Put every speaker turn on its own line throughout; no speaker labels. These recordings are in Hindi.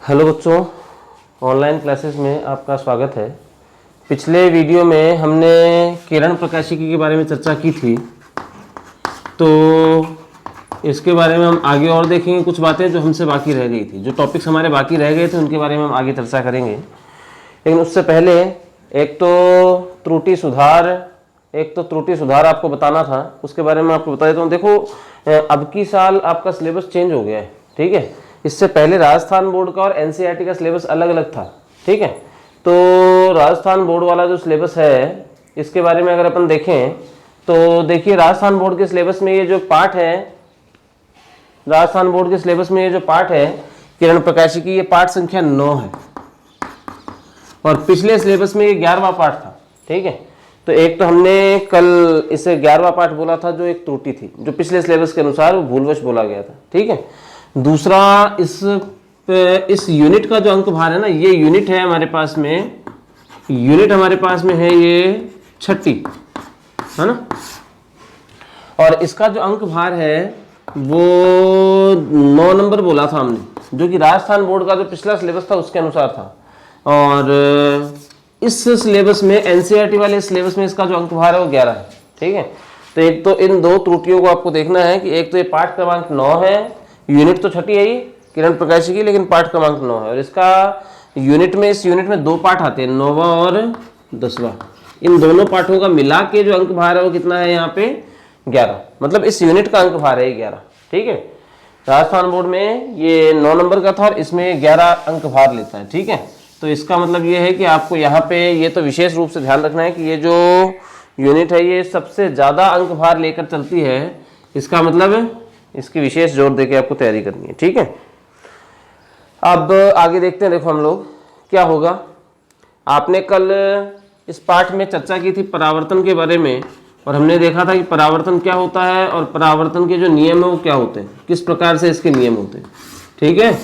हेलो बच्चों, ऑनलाइन क्लासेस में आपका स्वागत है। पिछले वीडियो में हमने किरण प्रकाशिकी के बारे में चर्चा की थी, तो इसके बारे में हम आगे और देखेंगे कुछ बातें जो हमसे बाकी रह गई थी। जो टॉपिक्स हमारे बाकी रह गए थे उनके बारे में हम आगे चर्चा करेंगे। लेकिन उससे पहले एक तो त्रुटि सुधार आपको बताना था, उसके बारे में आपको बता देता हूँ। देखो, अब की साल आपका सिलेबस चेंज हो गया है, ठीक है। इससे पहले राजस्थान बोर्ड का और एनसीईआरटी का सिलेबस अलग अलग था, ठीक है। तो राजस्थान बोर्ड वाला जो सिलेबस है, इसके बारे में अगर अपन देखें तो देखिए, राजस्थान बोर्ड के सिलेबस में ये जो पार्ट है, किरण प्रकाशिकी, ये पार्ट संख्या 9 है। और पिछले सिलेबस में ये 11वां पार्ट था, ठीक है। तो एक तो हमने कल इसे 11वां पार्ट बोला था, जो एक त्रुटि थी, जो पिछले सिलेबस के अनुसार वो भूलवश बोला गया था, ठीक है। दूसरा, इस यूनिट का जो अंक भार है ना, ये यूनिट है हमारे पास में, है ये 6ठी, है ना। और इसका जो अंक भार है वो 9 नंबर बोला था हमने, जो कि राजस्थान बोर्ड का जो पिछला सिलेबस था उसके अनुसार था। और इस सिलेबस में, एनसीईआरटी वाले सिलेबस में, इसका जो अंक भार है वो 11 है, ठीक है। तो एक तो इन दो त्रुटियों को आपको देखना है कि एक तो ये पाठ क्रमांक 9 है, यूनिट तो 6ठी है ही किरण प्रकाशिकी की, लेकिन पाठ क्रमांक 9 है। और इसका इस यूनिट में 2 पाठ आते हैं, 9वां और 10वां। इन दोनों पाठों का मिला के जो अंक भार है वो कितना है यहाँ पे 11, मतलब इस यूनिट का अंक भार है 11, ठीक है। राजस्थान बोर्ड में ये 9 नंबर का था और इसमें 11 अंक भार लेता है, ठीक है। तो इसका मतलब ये है कि आपको यहाँ पे ये तो विशेष रूप से ध्यान रखना है कि ये जो यूनिट है ये सबसे ज़्यादा अंक भार लेकर चलती है। इसका मतलब इसकी विशेष जोर देके आपको तैयारी करनी है, ठीक है। अब आगे देखते हैं। देखो हम लोग क्या होगा, आपने कल इस पाठ में चर्चा की थी परावर्तन के बारे में, और हमने देखा था कि परावर्तन क्या होता है और परावर्तन के जो नियम है वो क्या होते हैं, किस प्रकार से इसके नियम होते हैं, ठीक है।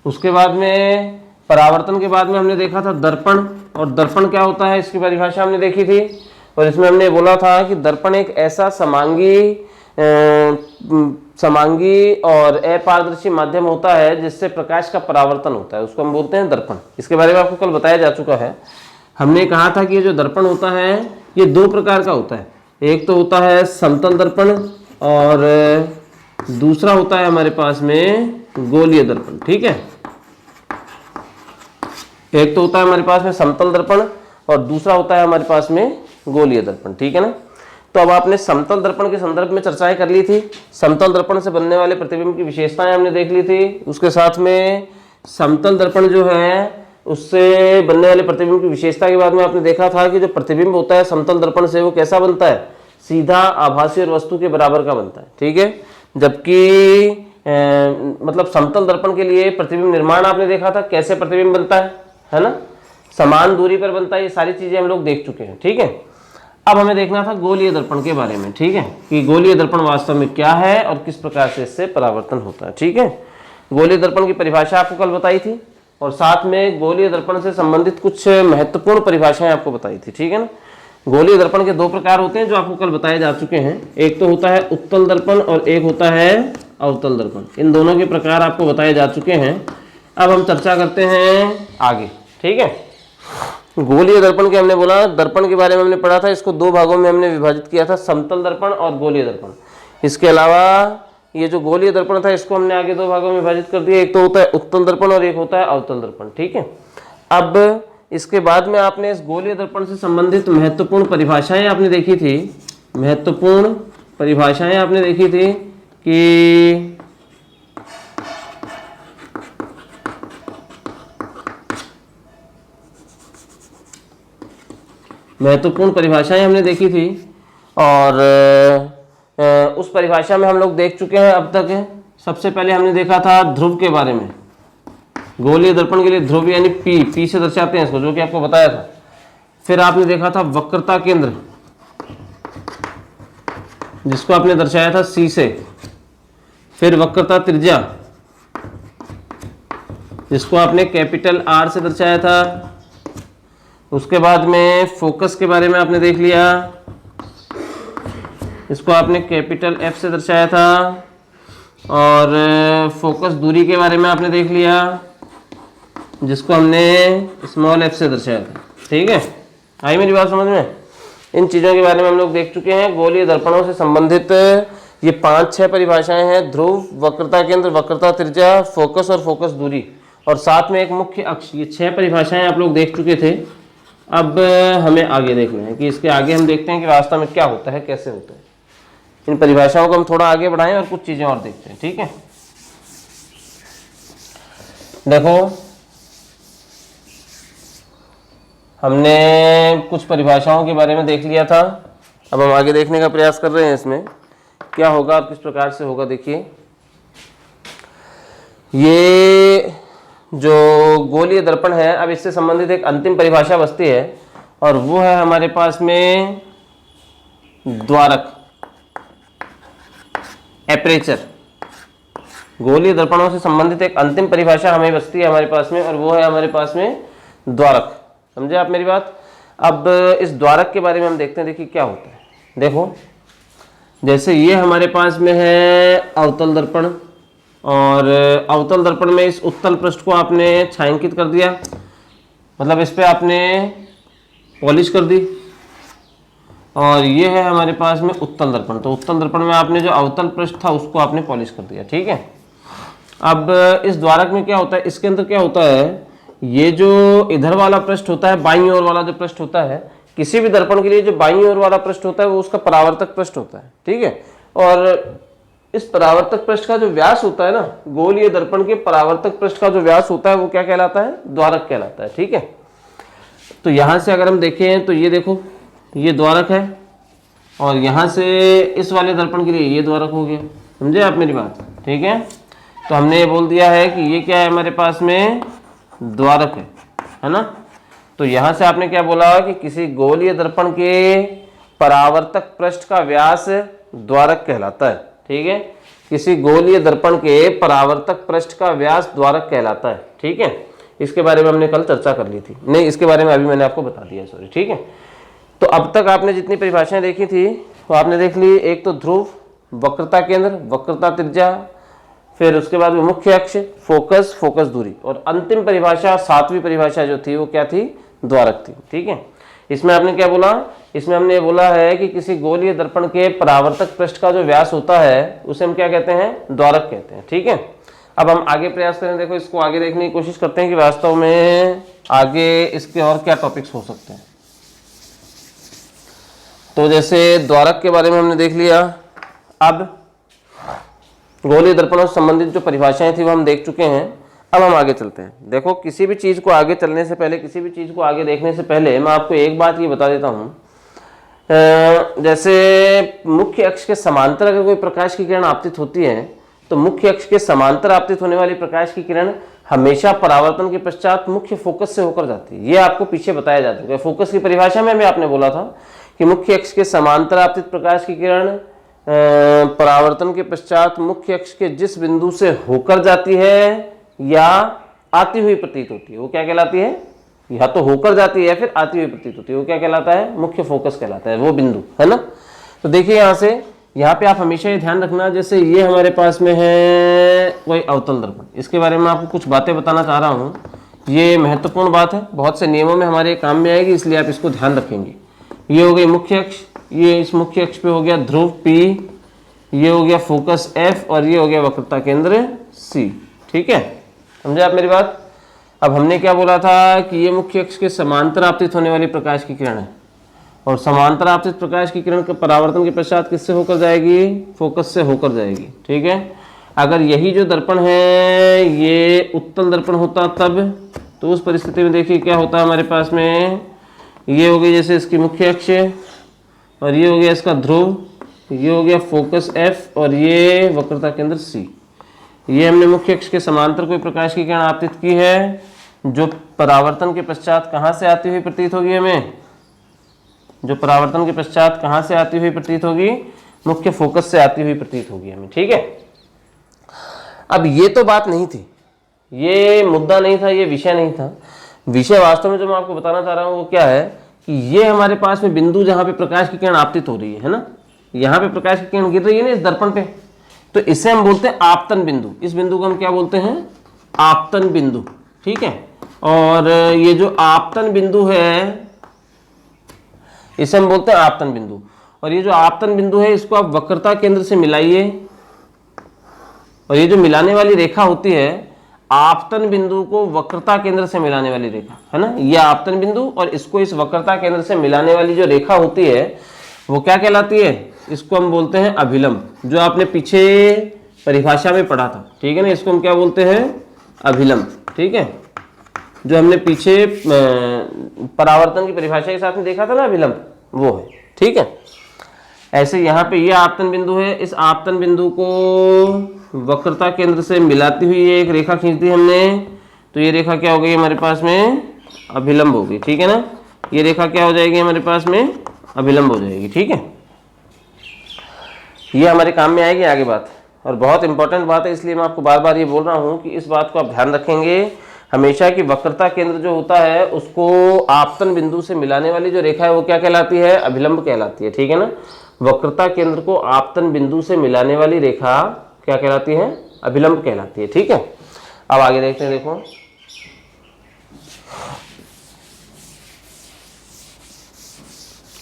उसके बाद में परावर्तन के बाद में हमने देखा था दर्पण, और दर्पण क्या होता है इसकी परिभाषा हमने देखी थी। और इसमें हमने बोला था कि दर्पण एक ऐसा समांगी और अपारदर्शी माध्यम होता है जिससे प्रकाश का परावर्तन होता है, उसको हम बोलते हैं दर्पण। इसके बारे में आपको कल बताया जा चुका है। हमने कहा था कि ये जो दर्पण होता है ये 2 प्रकार का होता है। एक तो होता है समतल दर्पण और दूसरा होता है हमारे पास में गोलीय दर्पण, ठीक है। एक तो होता है हमारे पास में समतल दर्पण और दूसरा होता है हमारे पास में गोलीय दर्पण, ठीक है ना। तो अब आपने समतल दर्पण के संदर्भ में चर्चाएं कर ली थी। समतल दर्पण से बनने वाले प्रतिबिंब की विशेषताएं हमने देख ली थी। उसके साथ में समतल दर्पण जो है उससे बनने वाले प्रतिबिंब की विशेषता के बाद में आपने देखा था कि जो प्रतिबिंब होता है समतल दर्पण से वो कैसा बनता है, सीधा आभासी और वस्तु के बराबर का बनता है, ठीक है। जबकि मतलब समतल दर्पण के लिए प्रतिबिंब निर्माण आपने देखा था, कैसे प्रतिबिंब बनता है ना, समान दूरी पर बनता है। ये सारी चीजें हम लोग देख चुके हैं, ठीक है। अब हमें देखना था गोलीय दर्पण के बारे में, ठीक है, कि गोलीय दर्पण वास्तव में क्या है और किस प्रकार से इससे परावर्तन होता है, ठीक है। गोलीय दर्पण की परिभाषा आपको कल बताई थी और साथ में गोलीय दर्पण से संबंधित कुछ महत्वपूर्ण परिभाषाएं आपको बताई थी, ठीक है ना। गोलीय दर्पण के 2 प्रकार होते हैं जो आपको कल बताए जा चुके हैं। एक तो होता है उत्तल दर्पण और एक होता है अवतल दर्पण। इन दोनों के प्रकार आपको बताए जा चुके हैं। अब हम चर्चा करते हैं आगे, ठीक है। गोलीय दर्पण के हमने बोला, दर्पण के बारे में हमने पढ़ा था, इसको 2 भागों में हमने विभाजित किया था, समतल दर्पण और गोलीय दर्पण। इसके अलावा ये जो गोलीय दर्पण था इसको हमने आगे 2 भागों में विभाजित कर दिया, एक तो होता है उत्तल दर्पण और एक होता है अवतल दर्पण, ठीक है। अब इसके बाद में आपने इस गोलीय दर्पण से संबंधित महत्वपूर्ण परिभाषाएं आपने देखी थी कि और उस परिभाषा में हम लोग देख चुके हैं अब तक। सबसे पहले हमने देखा था ध्रुव के बारे में। गोलीय दर्पण के लिए ध्रुव यानी पी से दर्शाते हैं इसको, जो कि आपको बताया था। फिर आपने देखा था वक्रता केंद्र, जिसको आपने दर्शाया था सी से। फिर वक्रता त्रिज्या, जिसको आपने कैपिटल आर से दर्शाया था। उसके बाद में फोकस के बारे में आपने देख लिया, इसको आपने कैपिटल एफ से दर्शाया था। और फोकस दूरी के बारे में आपने देख लिया। जिसको हमने स्मॉल एफ से दर्शाया था। ठीक है, आई मेरी बात समझ में? इन चीज़ों के बारे में हम लोग देख चुके हैं। गोलीय दर्पणों से संबंधित ये 5-6 परिभाषाएं हैं। ध्रुव, वक्रता केंद्र, वक्रता त्रिज्या, फोकस और फोकस दूरी, और साथ में एक मुख्य अक्ष। ये 6 परिभाषाएं आप लोग देख चुके थे। अब हमें आगे देखना है कि इसके आगे हम देखते हैं कि वास्तव में क्या होता है, कैसे होता है। इन परिभाषाओं को हम थोड़ा आगे बढ़ाएं और कुछ चीज़ें और देखते हैं। ठीक है, देखो हमने कुछ परिभाषाओं के बारे में देख लिया था। अब हम आगे देखने का प्रयास कर रहे हैं इसमें क्या होगा और किस प्रकार से होगा। देखिए, ये जो गोलीय दर्पण है, अब इससे संबंधित एक अंतिम परिभाषा बचती है और वो है हमारे पास में द्वारक, एपरेचर। गोलीय दर्पणों से संबंधित एक अंतिम परिभाषा हमें बचती है हमारे पास में, और वो है हमारे पास में द्वारक। समझे आप मेरी बात? अब इस द्वारक के बारे में हम देखते हैं। देखिए क्या होता है। देखो, जैसे ये हमारे पास में है अवतल दर्पण, और अवतल दर्पण में इस उत्तल पृष्ठ को आपने छायांकित कर दिया, मतलब इस पे आपने पॉलिश कर दी, और ये है हमारे पास में उत्तल दर्पण। तो उत्तल दर्पण में आपने जो अवतल पृष्ठ था उसको आपने पॉलिश कर दिया। ठीक है, अब इस द्वारक में क्या होता है, इसके अंदर क्या होता है, ये जो इधर वाला पृष्ठ होता है, बाईं ओर वाला जो पृष्ठ होता है, किसी भी दर्पण के लिए जो बाईं ओर वाला पृष्ठ होता है वो उसका परावर्तक पृष्ठ होता है। ठीक है, और इस परावर्तक पृष्ठ का जो व्यास होता है ना, गोलीय दर्पण के परावर्तक पृष्ठ का जो व्यास होता है वो क्या कहलाता है? द्वारक कहलाता है। ठीक है, तो यहां से अगर हम देखें तो ये देखो, ये द्वारक है, और यहां से इस वाले दर्पण के लिए ये द्वारक हो गया। समझे आप मेरी बात? ठीक है, तो हमने ये बोल दिया है कि ये क्या है, हमारे पास में द्वारक है ना। तो यहां से आपने क्या बोला कि किसी गोलीय दर्पण के परावर्तक पृष्ठ का व्यास द्वारक कहलाता है। ठीक है, किसी गोलीय दर्पण के परावर्तक पृष्ठ का व्यास द्वारक कहलाता है। ठीक है, इसके बारे में हमने कल चर्चा कर ली थी, नहीं इसके बारे में अभी मैंने आपको बता दिया, सॉरी। ठीक है, तो अब तक आपने जितनी परिभाषाएं देखी थी वो आपने देख ली। एक तो ध्रुव, वक्रता केंद्र, वक्रता त्रिज्या, फिर उसके बाद में मुख्य अक्ष, फोकस, फोकस दूरी, और अंतिम परिभाषा 7वीं परिभाषा जो थी वो क्या थी? द्वारक थी। ठीक है, इसमें आपने क्या बोला? इसमें हमने बोला है कि किसी गोलीय दर्पण के परावर्तक पृष्ठ का जो व्यास होता है उसे हम क्या कहते हैं? द्वारक कहते हैं। ठीक है, अब हम आगे प्रयास करें। देखो, इसको आगे देखने की कोशिश करते हैं कि वास्तव में आगे इसके और क्या टॉपिक्स हो सकते हैं। तो जैसे द्वारक के बारे में हमने देख लिया। अब गोलीय दर्पणों से संबंधित जो परिभाषाएं थी वो हम देख चुके हैं। अब हम आगे चलते हैं। देखो, किसी भी चीज को आगे चलने से पहले, किसी भी चीज को आगे देखने से पहले मैं आपको एक बात ये बता देता हूं, जैसे मुख्य अक्ष के समांतर अगर कोई प्रकाश की किरण आपतित होती है तो मुख्य अक्ष के समांतर आपतित होने वाली प्रकाश की किरण हमेशा परावर्तन के पश्चात मुख्य फोकस से होकर जाती है। ये आपको पीछे बताया जा चुका है। फोकस की परिभाषा में भी आपने बोला था कि मुख्य अक्ष के समांतर आपतित प्रकाश की किरण परावर्तन के पश्चात मुख्य अक्ष के जिस बिंदु से होकर जाती है या आती हुई प्रतीत होती है वो क्या कहलाती है? या तो होकर जाती है या फिर आती हुई प्रतीत होती है, वो क्या कहलाता है? मुख्य फोकस कहलाता है, वो बिंदु, है ना। तो देखिए यहाँ पे आप हमेशा ये ध्यान रखना, जैसे ये हमारे पास में है कोई अवतल दर्पण, इसके बारे में आपको कुछ बातें बताना चाह रहा हूँ। ये महत्वपूर्ण बात है, बहुत से नियमों में हमारे काम में आएगी, इसलिए आप इसको ध्यान रखेंगे। ये हो गई मुख्य अक्ष, ये इस मुख्य अक्ष पे हो गया ध्रुव P, ये हो गया फोकस F, और ये हो गया वक्रता केंद्र C। ठीक है, समझे आप मेरी बात? अब हमने क्या बोला था कि ये मुख्य अक्ष के समांतर आपतित होने वाली प्रकाश की किरण है, और समांतर आपतित प्रकाश की किरण के परावर्तन के पश्चात किससे होकर जाएगी? फोकस से होकर जाएगी। ठीक है, अगर यही जो दर्पण है ये उत्तल दर्पण होता तब, तो उस परिस्थिति में देखिए क्या होता है हमारे पास में, ये हो गई जैसे इसकी मुख्य अक्ष, और ये हो गया इसका ध्रुव, ये हो गया फोकस F, और ये वक्रता केंद्र C। ये हमने मुख्य अक्ष के समांतर कोई प्रकाश की किरण आपतित की है जो परावर्तन के पश्चात कहाँ से आती हुई प्रतीत होगी हमें? जो परावर्तन के पश्चात कहाँ से आती हुई प्रतीत होगी? मुख्य फोकस से आती हुई प्रतीत होगी हमें। ठीक है, अब ये तो बात नहीं थी, ये मुद्दा नहीं था, ये विषय नहीं था। विषय वास्तव में जो मैं आपको बताना चाह रहा हूँ वो क्या है कि ये हमारे पास में बिंदु जहाँ पे प्रकाश की किरण आपतित हो रही है ना, यहाँ पे प्रकाश की किरण गिर रही है ना इस दर्पण पे, तो इसे हम बोलते हैं आपतन बिंदु। इस बिंदु को हम क्या बोलते हैं? आपतन बिंदु। ठीक है, और ये जो आपतन बिंदु है इसे हम बोलते हैं आपतन बिंदु। और ये जो आपतन बिंदु है इसको आप वक्रता केंद्र से मिलाइए, और ये जो मिलाने वाली रेखा होती है आपतन बिंदु को वक्रता केंद्र से मिलाने वाली रेखा है ना, ये आपतन बिंदु और इसको इस वक्रता केंद्र से मिलाने वाली जो रेखा होती है वो क्या कहलाती है, इसको हम बोलते हैं अभिलंब, जो आपने पीछे परिभाषा में पढ़ा था, ठीक है ना, इसको हम क्या बोलते हैं, अभिलंब, ठीक है, जो हमने पीछे परावर्तन की परिभाषा के साथ में देखा था ना, अभिलंब वो है, ठीक है। ऐसे यहाँ पे ये आपतन बिंदु है, इस आपतन बिंदु को वक्रता केंद्र से मिलाती हुई एक रेखा खींच दी हमने, तो ये रेखा क्या हो गई हमारे पास में, अभिलंब होगी, ठीक है ना, ये रेखा क्या हो जाएगी हमारे पास में, अभिलंब हो जाएगी, ठीक है। ये हमारे काम में आएगी आगे बात, और बहुत इंपॉर्टेंट बात है, इसलिए मैं आपको बार बार ये बोल रहा हूँ कि इस बात को आप ध्यान रखेंगे हमेशा कि वक्रता केंद्र जो होता है उसको आपतन बिंदु से मिलाने वाली जो रेखा है वो क्या कहलाती है, अभिलंब कहलाती है, ठीक है ना। वक्रता केंद्र को आपतन बिंदु से मिलाने वाली रेखा क्या कहलाती है, अभिलंब कहलाती है, ठीक है। अब आगे देखते हैं, देखो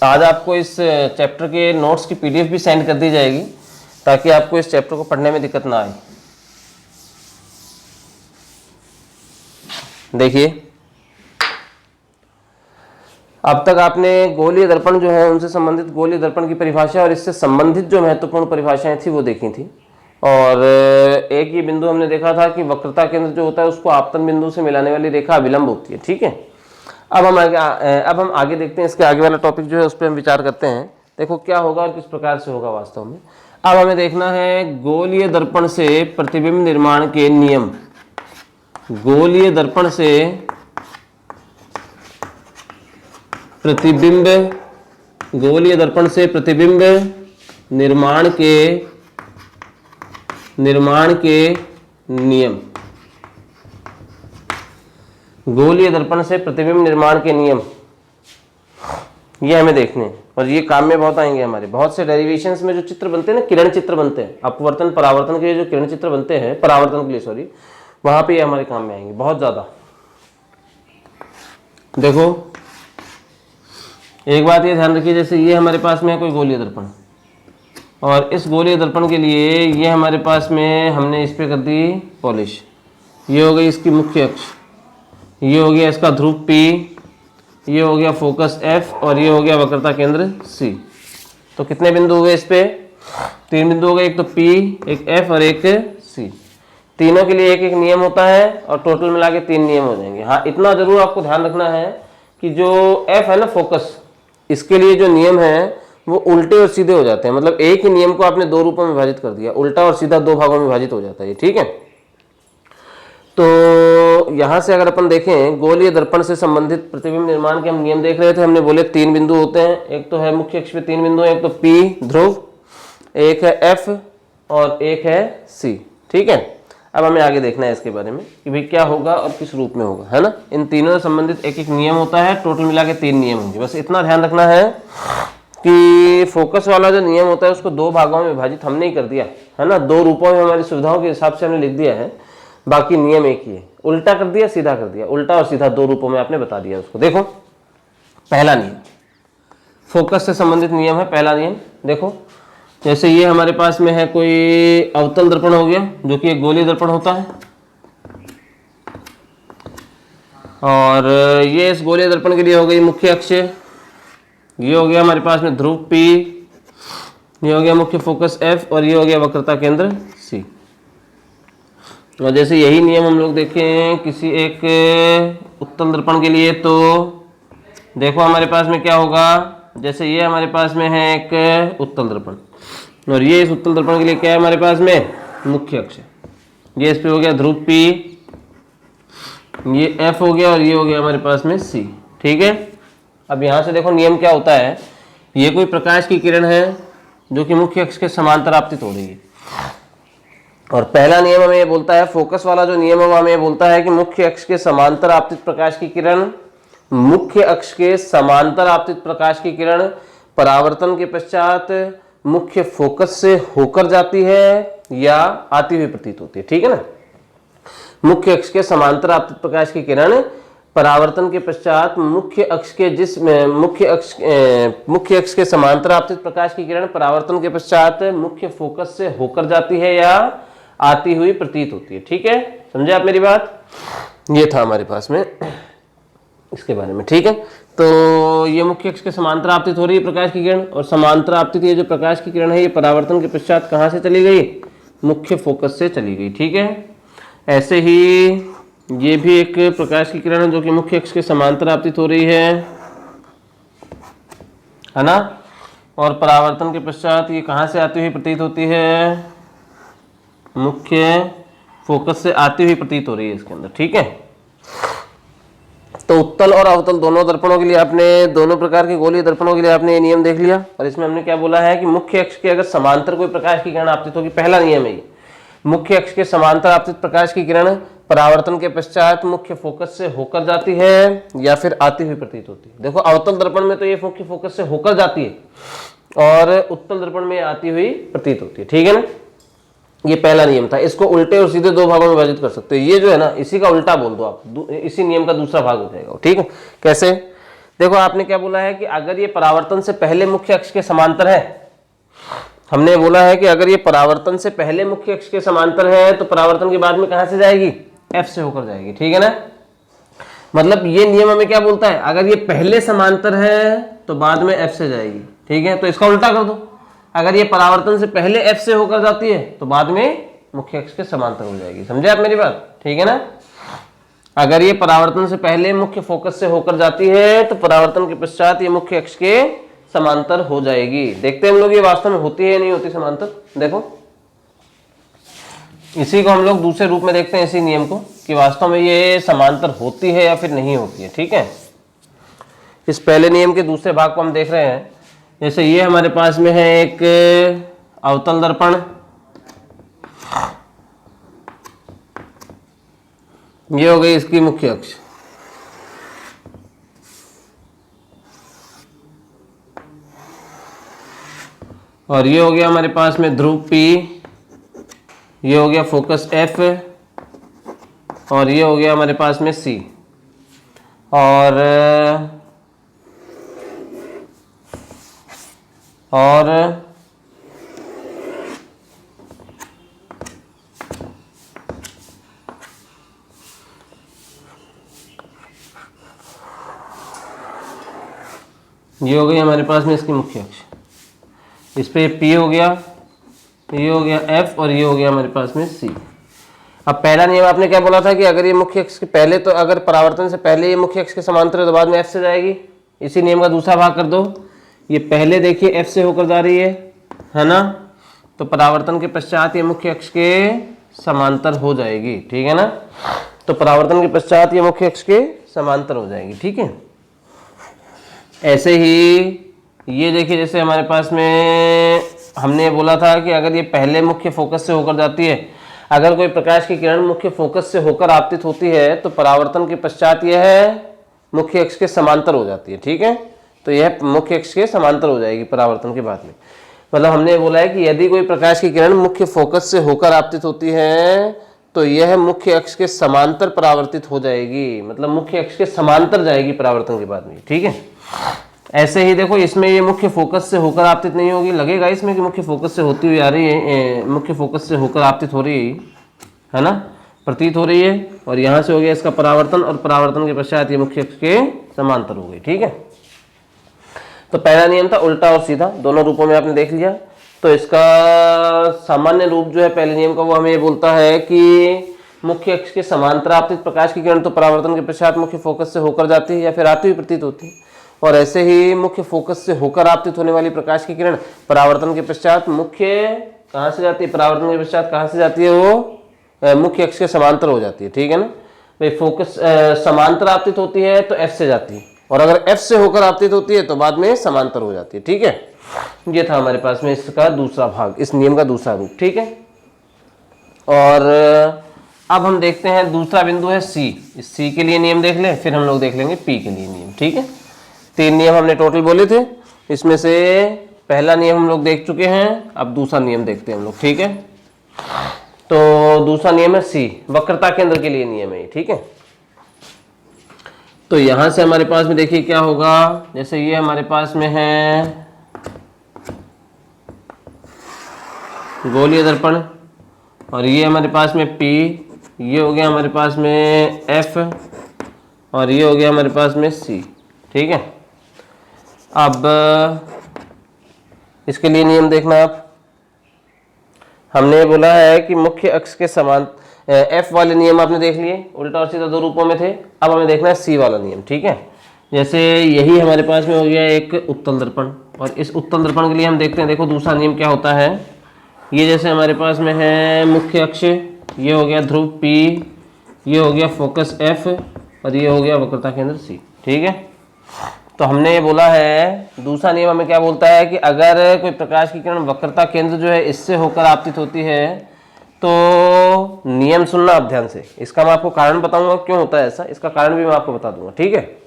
आज आपको इस चैप्टर के नोट्स की पीडीएफ भी सेंड कर दी जाएगी ताकि आपको इस चैप्टर को पढ़ने में दिक्कत ना आए। देखिए अब तक आपने गोलीय दर्पण जो है उनसे संबंधित गोलीय दर्पण की परिभाषा और इससे संबंधित जो महत्वपूर्ण परिभाषाएं थी वो देखी थी, और एक ये बिंदु हमने देखा था कि वक्रता केंद्र जो होता है उसको आपतन बिंदु से मिलाने वाली रेखा अभिलंब होती है, ठीक है। अब हम आगे देखते हैं, इसके आगे वाला टॉपिक जो है उस पर हम विचार करते हैं, देखो क्या होगा और किस प्रकार से होगा वास्तव में। अब हमें देखना है गोलीय दर्पण से प्रतिबिंब निर्माण के नियम, गोलीय दर्पण से प्रतिबिंब, गोलीय दर्पण से प्रतिबिंब निर्माण के नियम, गोलीय दर्पण से प्रतिबिंब निर्माण के नियम, ये हमें देखने हैं और ये काम में बहुत आएंगे हमारे। बहुत से डेरिवेशंस में जो चित्र बनते हैं ना, किरण चित्र बनते हैं, अपवर्तन परावर्तन के लिए जो किरण चित्र बनते हैं, परावर्तन के लिए सॉरी, वहां पे ये हमारे काम में आएंगे बहुत ज्यादा। देखो एक बात ये ध्यान रखिए, जैसे ये हमारे पास में है कोई गोलीय दर्पण, और इस गोलीय दर्पण के लिए ये हमारे पास में हमने इस पे कर दी पॉलिश, ये हो गई इसकी मुख्य अक्ष, ये हो गया इसका ध्रुव P, ये हो गया फोकस F, और ये हो गया वक्रता केंद्र C। तो कितने बिंदु हुए इस पे, 3 बिंदु हो गए, एक तो P, एक F और एक C। तीनों के लिए एक एक नियम होता है और टोटल मिला के 3 नियम हो जाएंगे। हाँ इतना जरूर आपको ध्यान रखना है कि जो F है ना फोकस, इसके लिए जो नियम है वो उल्टे और सीधे हो जाते हैं, मतलब एक ही नियम को आपने 2 रूपों में विभाजित कर दिया, उल्टा और सीधा 2 भागों में विभाजित हो जाता है, ठीक है। तो यहां से अगर अपन देखें गोलीय दर्पण से संबंधित प्रतिबिंब निर्माण के हम नियम देख रहे थे, हमने बोले 3 बिंदु होते हैं, एक तो है मुख्य अक्ष पे 3 बिंदु है, एक तो P ध्रुव, एक है F और एक है C, ठीक है। अब हमें आगे देखना है इसके बारे में कि भाई क्या होगा और किस रूप में होगा, है ना। इन तीनों से संबंधित एक एक नियम होता है, टोटल मिला के 3 नियम होंगे। बस इतना ध्यान रखना है कि फोकस वाला जो नियम होता है उसको 2 भागों में विभाजित हमने ही कर दिया है ना, 2 रूपों में हमारी सुविधाओं के हिसाब से हमने लिख दिया है, बाकी नियम एक ही है, उल्टा कर दिया सीधा कर दिया, उल्टा और सीधा 2 रूपों में आपने बता दिया उसको। देखो पहला नियम फोकस से संबंधित नियम है, पहला नियम देखो, जैसे ये हमारे पास में है कोई अवतल दर्पण हो गया जो कि एक गोलीय दर्पण होता है, और ये इस गोलीय दर्पण के लिए हो गई मुख्य अक्ष, ये हो गया हमारे पास में ध्रुव P, ये हो गया मुख्य फोकस F और ये हो गया वक्रता केंद्र C। और जैसे यही नियम हम लोग देखें किसी एक उत्तल दर्पण के लिए, तो देखो हमारे पास में क्या होगा, जैसे ये हमारे पास में है एक उत्तल दर्पण और ये इस उत्तल दर्पण के लिए क्या है हमारे पास में मुख्य अक्ष, ये इस पे हो गया ध्रुव P, ये F हो गया और ये हो गया हमारे पास में C, ठीक है। अब यहाँ से देखो नियम क्या होता है, ये कोई प्रकाश की किरण है जो कि मुख्य अक्ष के समांतर आपतित हो रही है, और पहला नियम हमें ये बोलता है, फोकस वाला जो नियम है वो हमें बोलता है कि मुख्य अक्ष के समांतर आपतित प्रकाश की किरण, मुख्य अक्ष के समांतर आपतित प्रकाश की किरण परावर्तन के पश्चात मुख्य फोकस से होकर जाती है या आती हुई प्रतीत होती है, ठीक है ना। मुख्य अक्ष के समांतर आपतित प्रकाश की किरण परावर्तन के पश्चात मुख्य अक्ष के समांतर आपतित प्रकाश की किरण परावर्तन के पश्चात मुख्य फोकस से होकर जाती है या आती हुई प्रतीत होती है। ठीक है, समझे आप मेरी बात? ये था हमारे पास में इसके बारे में। ठीक है, तो ये मुख्य अक्ष के समांतर आपतित हो रही है प्रकाश की किरण, और समांतर आपतित ये जो प्रकाश की किरण है ये परावर्तन के पश्चात कहाँ से चली गई? मुख्य फोकस से चली गई। ठीक है, ऐसे ही ये भी एक प्रकाश की किरण है जो कि मुख्य अक्ष के समांतर आपतित हो रही है ना, और परावर्तन के पश्चात ये कहाँ से आती हुई प्रतीत होती है? मुख्य फोकस से आती हुई प्रतीत हो रही है इसके अंदर। ठीक है, तो उत्तल और अवतल दोनों दर्पणों के लिए आपने, दोनों प्रकार के गोलीय दर्पणों के लिए आपने ये नियम देख लिया। और इसमें हमने क्या बोला है कि मुख्य अक्ष के अगर समांतर कोई प्रकाश की किरण आपतित होगी, पहला नियम है ये, मुख्य अक्ष के समांतर आपतित प्रकाश की किरण परावर्तन के पश्चात मुख्य फोकस से होकर जाती है या फिर आती हुई प्रतीत होती है। देखो अवतल दर्पण में तो ये मुख्य फोकस से होकर जाती है और उत्तल दर्पण में आती हुई प्रतीत होती है। ठीक है ना, ये पहला नियम था। इसको उल्टे और सीधे दो भागों में विभाजित कर सकते हो। ये जो है ना, इसी का उल्टा बोल दो आप, इसी नियम का दूसरा भाग हो जाएगा। ठीक है, कैसे? देखो आपने क्या बोला है कि अगर ये परावर्तन से पहले मुख्य अक्ष के समांतर है, हमने बोला है कि अगर ये परावर्तन से पहले मुख्य अक्ष के समांतर है तो परावर्तन के बाद में कहां से जाएगी? F से होकर जाएगी। ठीक है ना, मतलब ये नियम हमें क्या बोलता है? अगर ये पहले समांतर है तो बाद में F से जाएगी। ठीक है, तो इसका उल्टा कर दो, अगर ये परावर्तन से पहले F से होकर जाती है तो बाद में मुख्य अक्ष के समांतर हो जाएगी। समझे आप मेरी बात? ठीक है ना, अगर ये परावर्तन से पहले मुख्य फोकस से होकर जाती है तो परावर्तन के पश्चात ये मुख्य अक्ष के समांतर हो जाएगी। देखते हैं हम लोग ये वास्तव में होती है या नहीं होती समांतर। देखो इसी को हम लोग दूसरे रूप में देखते हैं, इसी नियम को, कि वास्तव में ये समांतर होती है या फिर नहीं होती है। ठीक है, इस पहले नियम के दूसरे भाग को हम देख रहे हैं। जैसे ये हमारे पास में है एक अवतल दर्पण, ये हो गई इसकी मुख्य अक्ष, और ये हो गया हमारे पास में ध्रुव P, ये हो गया फोकस F, और ये हो गया हमारे पास में C, और ये हो गई हमारे पास में इसकी मुख्य अक्ष। इस पे P हो गया, ये हो गया F, और ये हो गया हमारे पास में C। अब पहला नियम आपने क्या बोला था कि अगर ये मुख्य अक्ष के पहले, तो अगर परावर्तन से पहले ये मुख्य अक्ष के समांतर है तो बाद में F से जाएगी। इसी नियम का दूसरा भाग कर दो, ये पहले देखिए F से होकर जा रही है ना, तो परावर्तन के पश्चात ये मुख्य अक्ष के समांतर हो जाएगी। ठीक है ना, तो परावर्तन के पश्चात ये मुख्य अक्ष के समांतर हो जाएगी। ठीक है, ऐसे ही ये देखिए, जैसे हमारे पास में हमने बोला था कि अगर ये पहले मुख्य फोकस से होकर जाती है, अगर कोई प्रकाश की किरण मुख्य फोकस से होकर आपतित होती है तो परावर्तन के पश्चात यह मुख्य अक्ष के समांतर हो जाती है। ठीक है, तो यह मुख्य अक्ष के समांतर हो जाएगी परावर्तन के बाद में। मतलब हमने बोला है कि यदि कोई प्रकाश की किरण मुख्य फोकस से होकर आपतित होती है तो यह मुख्य अक्ष के समांतर परावर्तित हो जाएगी, मतलब मुख्य अक्ष के समांतर जाएगी परावर्तन के बाद में। ठीक है, ऐसे ही देखो इसमें ये मुख्य फोकस से होकर आपतित नहीं होगी, लगेगा इसमें कि मुख्य फोकस से होती हुई आ रही है, मुख्य फोकस से होकर आपतित हो रही है ना, प्रतीत हो रही है, और यहाँ से हो गया इसका परावर्तन, और परावर्तन के पश्चात ये मुख्य अक्ष के समांतर हो गई। ठीक है, तो पहला नियम था उल्टा और सीधा, दोनों रूपों में आपने देख लिया। तो इसका सामान्य रूप जो है पहले नियम का, वो हमें ये बोलता है कि मुख्य अक्ष के समांतर आपतित प्रकाश की किरण तो परावर्तन के पश्चात मुख्य फोकस से होकर जाती है या फिर आती हुई प्रतीत होती है, और ऐसे ही मुख्य फोकस से होकर आपतित होने वाली प्रकाश की किरण परावर्तन के पश्चात मुख्य कहाँ से जाती है? परावर्तन के पश्चात कहाँ से जाती है? वो मुख्य अक्ष के समांतर हो जाती है। ठीक है ना भाई, फोकस समांतर आपतित होती है तो F से जाती है, और अगर F से होकर आपतित होती है तो बाद में समांतर हो जाती है। ठीक है, ये था हमारे पास में इसका दूसरा भाग, इस नियम का दूसरा रूप। ठीक है, और अब हम देखते हैं दूसरा बिंदु है C। इस C के लिए नियम देख ले, फिर हम लोग देख लेंगे P के लिए नियम। ठीक है, 3 नियम हमने टोटल बोले थे, इसमें से पहला नियम हम लोग देख चुके हैं, अब दूसरा नियम देखते हैं हम लोग। ठीक है, तो दूसरा नियम है C, वक्रता केंद्र के लिए नियम है। ठीक है, तो यहां से हमारे पास में देखिए क्या होगा, जैसे ये हमारे पास में है गोलीय दर्पण और ये हमारे पास में P, ये हो गया हमारे पास में F और ये हो गया हमारे पास में C। ठीक है, अब इसके लिए नियम देखना आप। हमने बोला है कि मुख्य अक्ष के समान F वाले नियम आपने देख लिए, उल्टा और सीधा दो रूपों में थे। अब हमें देखना है C वाला नियम। ठीक है, जैसे यही हमारे पास में हो गया एक उत्तल दर्पण और इस उत्तल दर्पण के लिए हम देखते हैं, देखो दूसरा नियम क्या होता है। ये जैसे हमारे पास में है मुख्य अक्ष, ये हो गया ध्रुव P, ये हो गया फोकस F और ये हो गया वक्रता केंद्र C। ठीक है, तो हमने ये बोला है दूसरा नियम हमें क्या बोलता है कि अगर कोई प्रकाश की किरण वक्रता केंद्र जो है इससे होकर आपतित होती है तो नियम सुनना आप ध्यान से। इसका मैं आपको कारण बताऊंगा क्यों होता है ऐसा, इसका कारण भी मैं आपको बता दूंगा। ठीक है,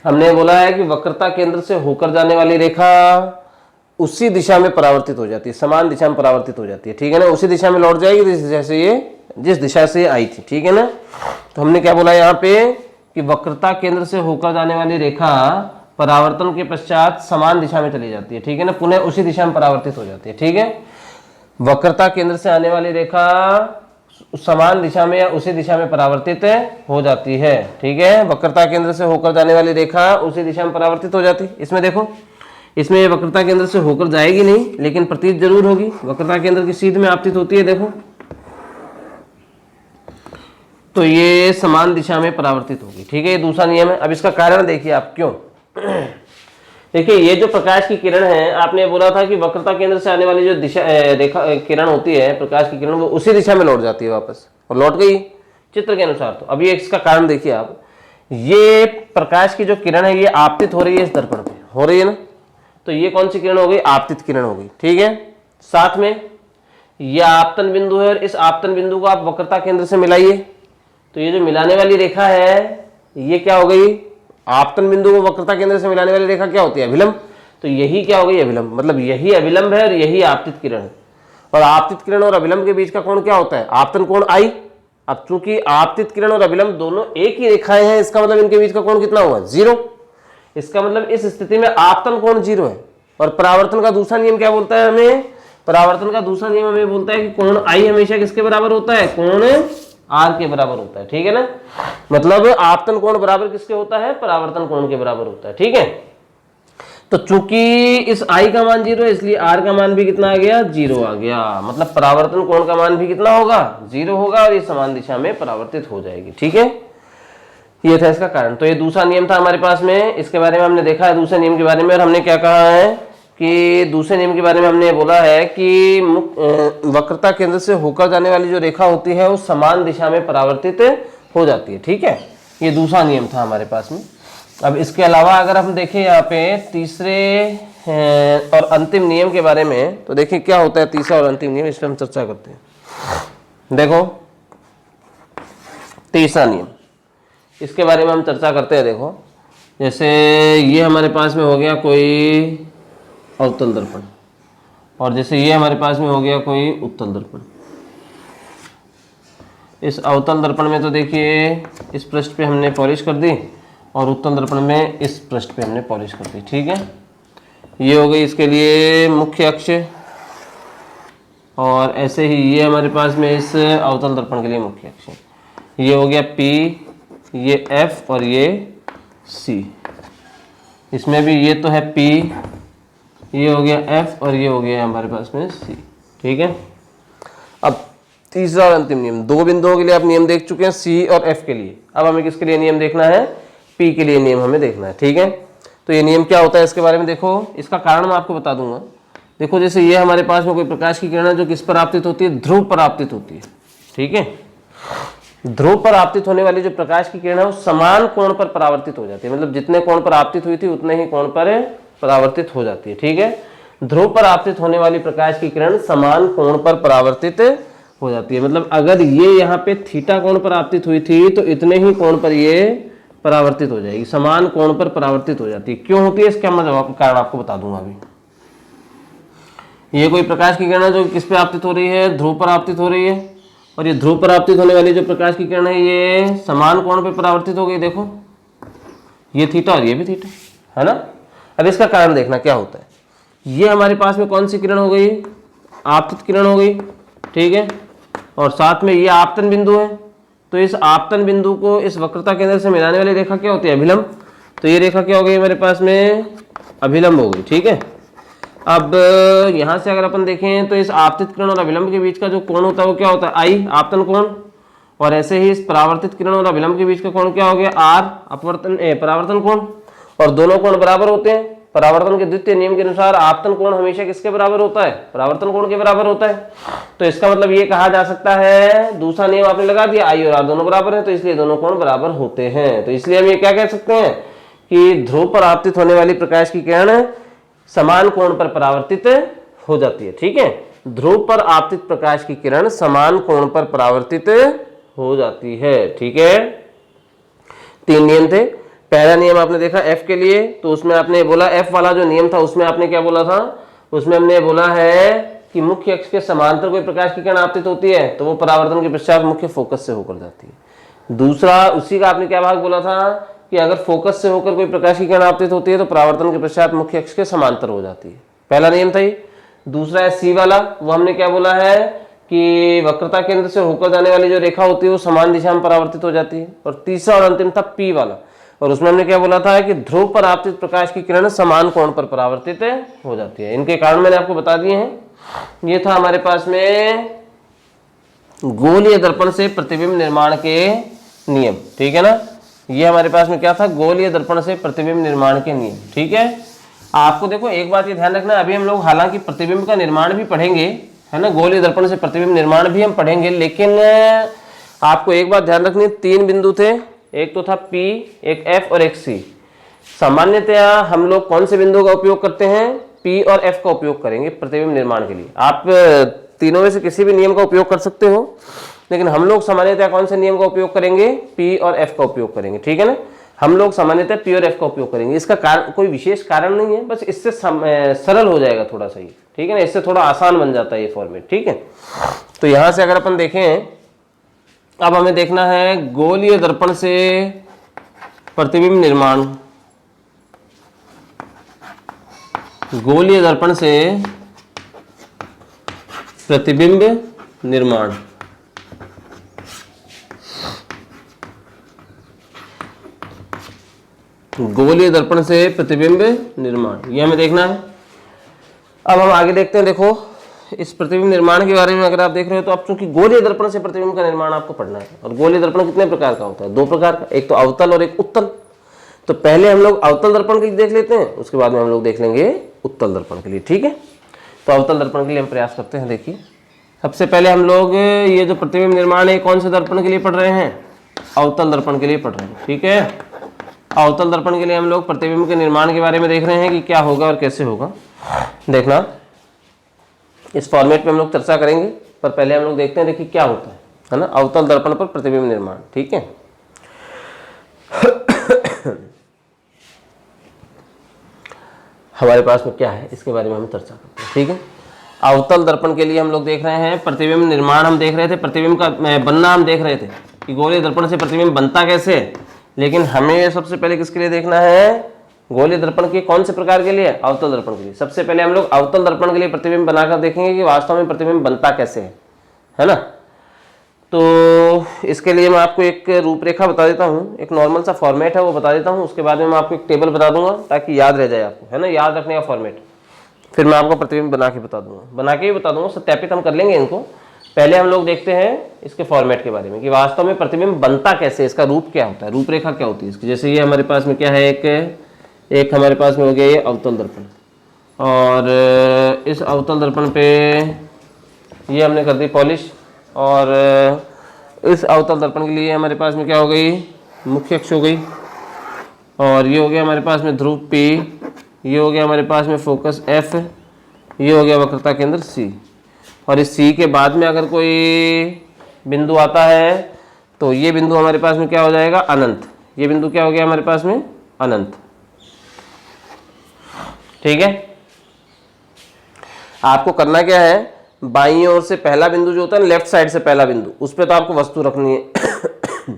हमने बोला है कि वक्रता केंद्र से होकर जाने वाली रेखा उसी दिशा में परावर्तित हो जाती है, समान दिशा में परावर्तित हो जाती है। ठीक है ना, उसी दिशा में लौट जाएगी जिस दिशा से ये आई थी। ठीक है ना, तो हमने क्या बोला यहाँ पे कि वक्रता केंद्र से होकर जाने वाली रेखा परावर्तन के पश्चात समान दिशा में चली जाती है। ठीक है ना, पुनः उसी दिशा में परावर्तित हो जाती है। ठीक है, वक्रता केंद्र से आने वाली रेखा समान दिशा में या उसी दिशा में परावर्तित हो जाती है। ठीक है, वक्रता केंद्र से होकर जाने वाली रेखा उसी दिशा में परावर्तित हो जाती है। इसमें देखो, इसमें वक्रता केंद्र से होकर जाएगी नहीं लेकिन प्रतीत जरूर होगी, वक्रता केंद्र की सीध में आपतित होती है। देखो, तो ये समान दिशा में परावर्तित होगी। ठीक है, ये दूसरा नियम है। अब इसका कारण देखिए आप क्यों। देखिए, ये जो प्रकाश की किरण है, आपने बोला था कि वक्रता केंद्र से आने वाली जो दिशा रेखा किरण होती है, प्रकाश की किरण, वो उसी दिशा में लौट जाती है वापस, और लौट गई चित्र के अनुसार। तो अभी इसका कारण देखिए आप, ये प्रकाश की जो किरण है ये आपतित हो रही है इस दर्पण पे, हो रही है ना, तो ये कौन सी किरण हो गई, आपतित किरण हो गई। ठीक है, साथ में ये आपतन बिंदु है और इस आपतन बिंदु को आप वक्रता केंद्र से मिलाइए, तो ये जो मिलाने वाली रेखा है ये क्या हो गई, आपतन बिंदु को वक्रता केंद्र से मिलाने वाली रेखा क्या होती है, अभिलंब। तो यही क्या हो गई, अभिलंब, मतलब यही अभिलंब है और यही आपतित किरण है। और आपतित किरण और अभिलंब के बीच का कोण क्या होता है, आपतन कोण I। अब चूंकि आपतित किरण और अभिलंब दोनों एक ही रेखाएं हैं, इसका मतलब इनके बीच का कोण कितना हुआ, 0। इसका मतलब इस स्थिति में आपतन कोण 0 है। और परावर्तन का दूसरा नियम क्या बोलता है हमें, परावर्तन का दूसरा नियम हमें बोलता है कि कोण I हमेशा किसके बराबर होता है, कोण R के बराबर होता है। ठीक है ना, मतलब आपतन कोण बराबर किसके होता है, परावर्तन कोण के बराबर होता है। ठीक है, तो चूंकि इस I का मान 0 है इसलिए R का मान भी कितना आ गया, 0 आ गया। मतलब परावर्तन कोण का मान भी कितना होगा, 0 होगा और ये समान दिशा में परावर्तित हो जाएगी। ठीक है, ये था इसका कारण। तो ये दूसरा नियम था हमारे पास में, इसके बारे में हमने देखा है दूसरे नियम के बारे में। और हमने क्या कहा है कि दूसरे नियम के बारे में हमने बोला है कि वक्रता केंद्र से होकर जाने वाली जो रेखा होती है वो समान दिशा में परावर्तित हो जाती है। ठीक है, ये दूसरा नियम था हमारे पास में। अब इसके अलावा अगर हम देखें यहाँ पे तीसरे और अंतिम नियम के बारे में, तो देखिए क्या होता है तीसरा और अंतिम नियम, इस पर हम चर्चा करते हैं। देखो तीसरा नियम, इसके बारे में हम चर्चा करते हैं। देखो, जैसे ये हमारे पास में हो गया कोई अवतल दर्पण और जैसे ये हमारे पास में हो गया कोई उत्तल दर्पण। इस अवतल दर्पण में तो देखिए इस पृष्ठ पे हमने पॉलिश कर दी और उत्तल दर्पण में इस पृष्ठ पे हमने पॉलिश कर दी। ठीक है, ये हो गई इसके लिए मुख्य अक्ष और ऐसे ही ये हमारे पास में इस अवतल दर्पण के लिए मुख्य अक्ष। ये हो गया P, ये F और ये C। इसमें भी ये तो है P, ये हो गया F और ये हो गया हमारे पास में C। ठीक है, अब तीसरा और अंतिम नियम, दो बिंदुओं के लिए आप नियम देख चुके हैं, C और F के लिए। अब हमें किसके लिए नियम देखना है, P के लिए नियम हमें देखना है। ठीक है, तो ये नियम क्या होता है इसके बारे में देखो, इसका कारण मैं आपको बता दूंगा। देखो, जैसे ये हमारे पास में कोई प्रकाश की किरण है जो किस पर आपतित होती है, ध्रुव पर आपतित होती है। ठीक है, ध्रुव पर आपतित होने वाली जो प्रकाश की किरण है वो समान कोण पर परावर्तित हो जाती है, मतलब जितने कोण पर आपतित हुई थी उतने ही कोण पर परावर्तित हो जाती है। ठीक है, ध्रुव पर आपतित होने वाली प्रकाश की किरण समान कोण पर परावर्तित हो जाती है, मतलब अगर ये यहाँ पे थीटा कोण पर आपतित हुई थी तो इतने ही कोण पर ये परावर्तित हो जाएगी, समान कोण पर परावर्तित हो जाती है। क्यों होती है इसका मैं कारण आपको बता दूंगा अभी। ये कोई प्रकाश की किरण जो किस पे आपतित हो रही है, ध्रुव पर आपतित हो रही है और ये ध्रुव पर आपतित होने वाली जो प्रकाश की किरण है ये समान कोण पे परावर्तित हो गई। देखो ये थीटा और ये भी थीटा, है ना। अब इसका कारण देखना क्या होता है। ये हमारे पास में कौन सी किरण हो गई, आपतित किरण हो गई, ठीक है। और साथ में ये आपतन बिंदु है, तो इस आपतन बिंदु को इस वक्रता केंद्र से मिलाने वाली रेखा क्या होती है, अभिलंब। तो ये रेखा क्या हो गई हमारे पास में, अभिलंब हो गई, ठीक है। अब यहां से अगर अपन देखें तो इस आपतित किरण और अभिलंब के बीच का जो कोण होता है वो क्या होता है, आई, आपतन कोण। और ऐसे ही इस परावर्तित किरण और अभिलंब के बीच का कोण क्या हो गया, आर, अपवर्तन परावर्तन कोण। और दोनों कोण बराबर होते हैं। परावर्तन के द्वितीय नियम के अनुसार आपतन कोण हमेशा किसके बराबर होता है, परावर्तन कोण के बराबर होता है। तो इसका मतलब ये कहा जा सकता है, दूसरा नियम आपने लगा दिया, आई और आर दोनों बराबर है, तो इसलिए दोनों कोण बराबर होते हैं। तो इसलिए हम ये क्या कह सकते हैं कि ध्रुव पर आपतित होने वाली प्रकाश की किरण समान कोण पर परावर्तित हो जाती है, ठीक है। ध्रुव पर आपतित प्रकाश की किरण समान कोण पर परावर्तित हो जाती है, ठीक है। 3 नियम थे। पहला नियम आपने देखा F के लिए, तो उसमें आपने बोला F वाला जो नियम था उसमें आपने क्या बोला था, उसमें हमने बोला है कि मुख्य अक्ष के समांतर कोई प्रकाश की किरण आपतित होती है तो वो परावर्तन के पश्चात मुख्य फोकस से होकर जाती है। दूसरा उसी का आपने क्या भाग बोला था कि अगर फोकस से होकर कोई प्रकाश की किरण आपतित होती है तो परावर्तन के पश्चात मुख्य अक्ष के समांतर हो जाती है। पहला नियम था ये। दूसरा है C वाला, वो हमने क्या बोला है कि वक्रता केंद्र से होकर जाने वाली जो रेखा होती है वो समान दिशा में परावर्तित हो जाती है। और तीसरा और अंतिम था P वाला, और उसमें हमने क्या बोला था कि ध्रुव पर आपतित प्रकाश की किरण समान कोण पर परावर्तित हो जाती है। इनके कारण मैंने आपको बता दिए हैं। ये था हमारे पास में गोलीय दर्पण से प्रतिबिंब निर्माण के नियम, ठीक है ना। ये हमारे पास में क्या था, गोलीय दर्पण से प्रतिबिंब निर्माण के नियम, ठीक है। आपको देखो एक बात ये ध्यान रखना, अभी हम लोग हालांकि प्रतिबिंब का निर्माण भी पढ़ेंगे, है ना, गोलीय दर्पण से प्रतिबिंब निर्माण भी हम पढ़ेंगे, लेकिन आपको एक बात ध्यान रखनी, 3 बिंदु थे, एक तो था P, एक F और एक C। सामान्यतया हम लोग कौन से बिंदु का उपयोग करते हैं, P और F का उपयोग करेंगे प्रतिबिंब निर्माण के लिए। आप तीनों में से किसी भी नियम का उपयोग कर सकते हो, लेकिन हम लोग सामान्यतः कौन से नियम का उपयोग करेंगे, P और F का उपयोग करेंगे, ठीक है ना। हम लोग सामान्यतः P और F का उपयोग करेंगे। इसका कारण कोई विशेष कारण नहीं है, बस इससे सरल हो जाएगा थोड़ा सा, ठीक है ना, इससे थोड़ा आसान बन जाता है ये फॉर्मेट, ठीक है। तो यहां से अगर अपन देखें, अब हमें देखना है गोलीय दर्पण से प्रतिबिंब निर्माण, गोलीय दर्पण से प्रतिबिंब निर्माण। गोलीय दर्पण से प्रतिबिंब निर्माण, ये हमें देखना है। अब हम आगे देखते हैं। देखो इस प्रतिबिंब निर्माण के बारे में अगर आप देख रहे हो तो आप चूंकि गोलीय दर्पण से प्रतिबिंब का निर्माण आपको पढ़ना है, और गोलीय दर्पण कितने प्रकार का होता है, 2 प्रकार का, एक तो अवतल और एक उत्तल। तो पहले हम लोग अवतल दर्पण के लिए देख लेते हैं, उसके बाद में हम लोग देख लेंगे उत्तल दर्पण के लिए, ठीक है। तो अवतल दर्पण के लिए हम प्रयास करते हैं। देखिए सबसे पहले हम लोग ये जो प्रतिबिंब निर्माण है कौन से दर्पण के लिए पढ़ रहे हैं, अवतल दर्पण के लिए पढ़ रहे हैं, ठीक है। अवतल दर्पण के लिए हम लोग प्रतिबिंब के निर्माण के बारे में देख रहे हैं कि क्या होगा और कैसे होगा। देखना इस फॉर्मेट में हम लोग चर्चा करेंगे, पर पहले हम लोग देखते हैं, देखिए क्या होता है ना, अवतल दर्पण पर प्रतिबिंब निर्माण, ठीक है। हमारे पास में क्या है इसके बारे में हम चर्चा करते हैं, ठीक है। अवतल दर्पण के लिए हम लोग देख रहे हैं प्रतिबिंब निर्माण, हम देख रहे थे प्रतिबिंब का बनना, हम देख रहे थे कि गोलीय दर्पण से प्रतिबिंब बनता कैसे, लेकिन हमें सबसे पहले किसके लिए देखना है, गोलीय दर्पण के कौन से प्रकार के लिए, अवतल दर्पण के लिए। सबसे पहले हम लोग अवतल दर्पण के लिए प्रतिबिंब बनाकर देखेंगे कि वास्तव में प्रतिबिंब बनता कैसे है ना। तो इसके लिए मैं आपको एक रूपरेखा बता देता हूँ, एक नॉर्मल सा फॉर्मेट है वो बता देता हूँ, उसके बाद में मैं आपको एक टेबल बता दूंगा ताकि याद रह जाए आपको, है ना, याद रखने का फॉर्मेट। फिर मैं आपको प्रतिबिंब बना के बता दूंगा, बना के ही बता दूंगा, सत्यापित हम कर लेंगे इनको। पहले हम लोग देखते हैं इसके फॉर्मेट के बारे में कि वास्तव में प्रतिबिंब बनता कैसे, इसका रूप क्या होता है, रूपरेखा क्या होती है इसकी। जैसे ये हमारे पास में क्या है, एक हमारे पास में हो गया ये अवतल दर्पण, और इस अवतल दर्पण पे ये हमने कर दी पॉलिश, और इस अवतल दर्पण के लिए हमारे पास में क्या हो गई, मुख्य अक्ष हो गई, और ये हो गया हमारे पास में ध्रुव P, ये हो गया हमारे पास में फोकस F, ये हो गया वक्रता केंद्र C। और इस C के बाद में अगर कोई बिंदु आता है तो ये बिंदु हमारे पास में क्या हो जाएगा, अनंत। ये बिंदु क्या हो गया हमारे पास में, अनंत, ठीक है। आपको करना क्या है, बाईं ओर से पहला बिंदु जो होता है, लेफ्ट साइड से पहला बिंदु, उस पर तो आपको वस्तु रखनी है